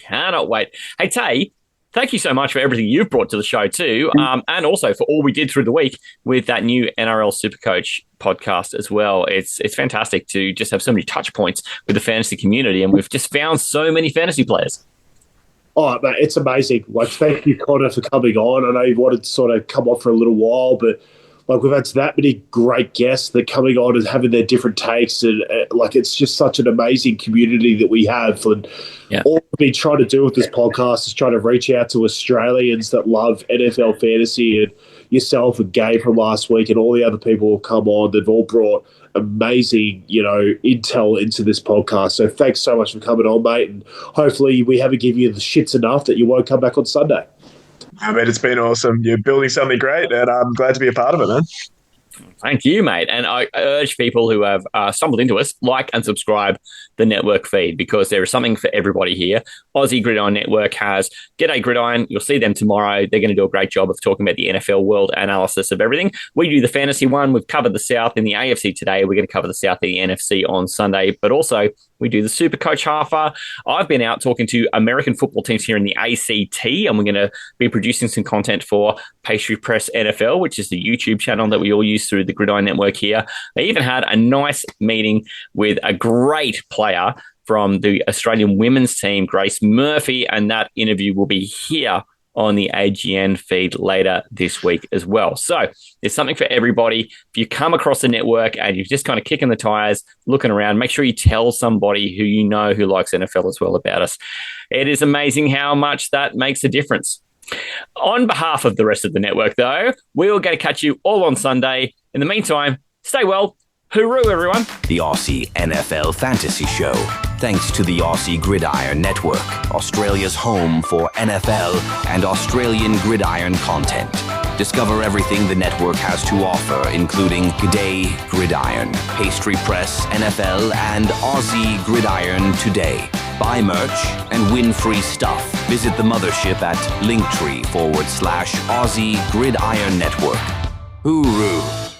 Cannot wait. Hey, Tay, thank you so much for everything you've brought to the show too, and also for all we did through the week with that new NRL SuperCoach podcast as well. It's fantastic to just have so many touch points with the fantasy community, and we've just found so many fantasy players. Oh, mate, it's amazing. Like, thank you, Connor, for coming on. I know you've wanted to sort of come on for a little while, but like we've had that many great guests that are coming on and having their different takes, and like it's just such an amazing community that we have. And all we've been trying to do with this podcast is trying to reach out to Australians that love NFL fantasy, and yourself and Gabe from last week and all the other people who've come on. They've all brought amazing, intel into this podcast. So thanks so much for coming on, mate. And hopefully we haven't given you the shits enough that you won't come back on Sunday. I mean, it's been awesome. You're building something great, and I'm glad to be a part of it, man. Thank you, mate. And I urge people who have stumbled into us, like and subscribe the network feed, because there is something for everybody here. Aussie Gridiron Network has G'day Gridiron. You'll see them tomorrow. They're going to do a great job of talking about the NFL world analysis of everything. We do the fantasy one. We've covered the South in the AFC today. We're going to cover the South in the NFC on Sunday. But also, we do the SuperCoach Halfa. I've been out talking to American football teams here in the ACT, and we're going to be producing some content for Pastry Press NFL, which is the YouTube channel that we all use through the Gridiron Network here. They even had a nice meeting with a great player from the Australian women's team, Grace Murphy, and that interview will be here on the AGN feed later this week as well. So there's something for everybody. If you come across the network and you're just kind of kicking the tires, looking around, make sure you tell somebody who you know who likes NFL as well about us. It is amazing how much that makes a difference. On behalf of the rest of the network, though, we will get to catch you all on Sunday. In the meantime, stay well. Hooroo, everyone. The Aussie NFL Fantasy Show. Thanks to the Aussie Gridiron Network, Australia's home for NFL and Australian gridiron content. Discover everything the network has to offer, including G'day Gridiron, Pastry Press, NFL, and Aussie Gridiron Today. Buy merch and win free stuff. Visit the mothership at linktree/Aussie Gridiron Network. Hooroo.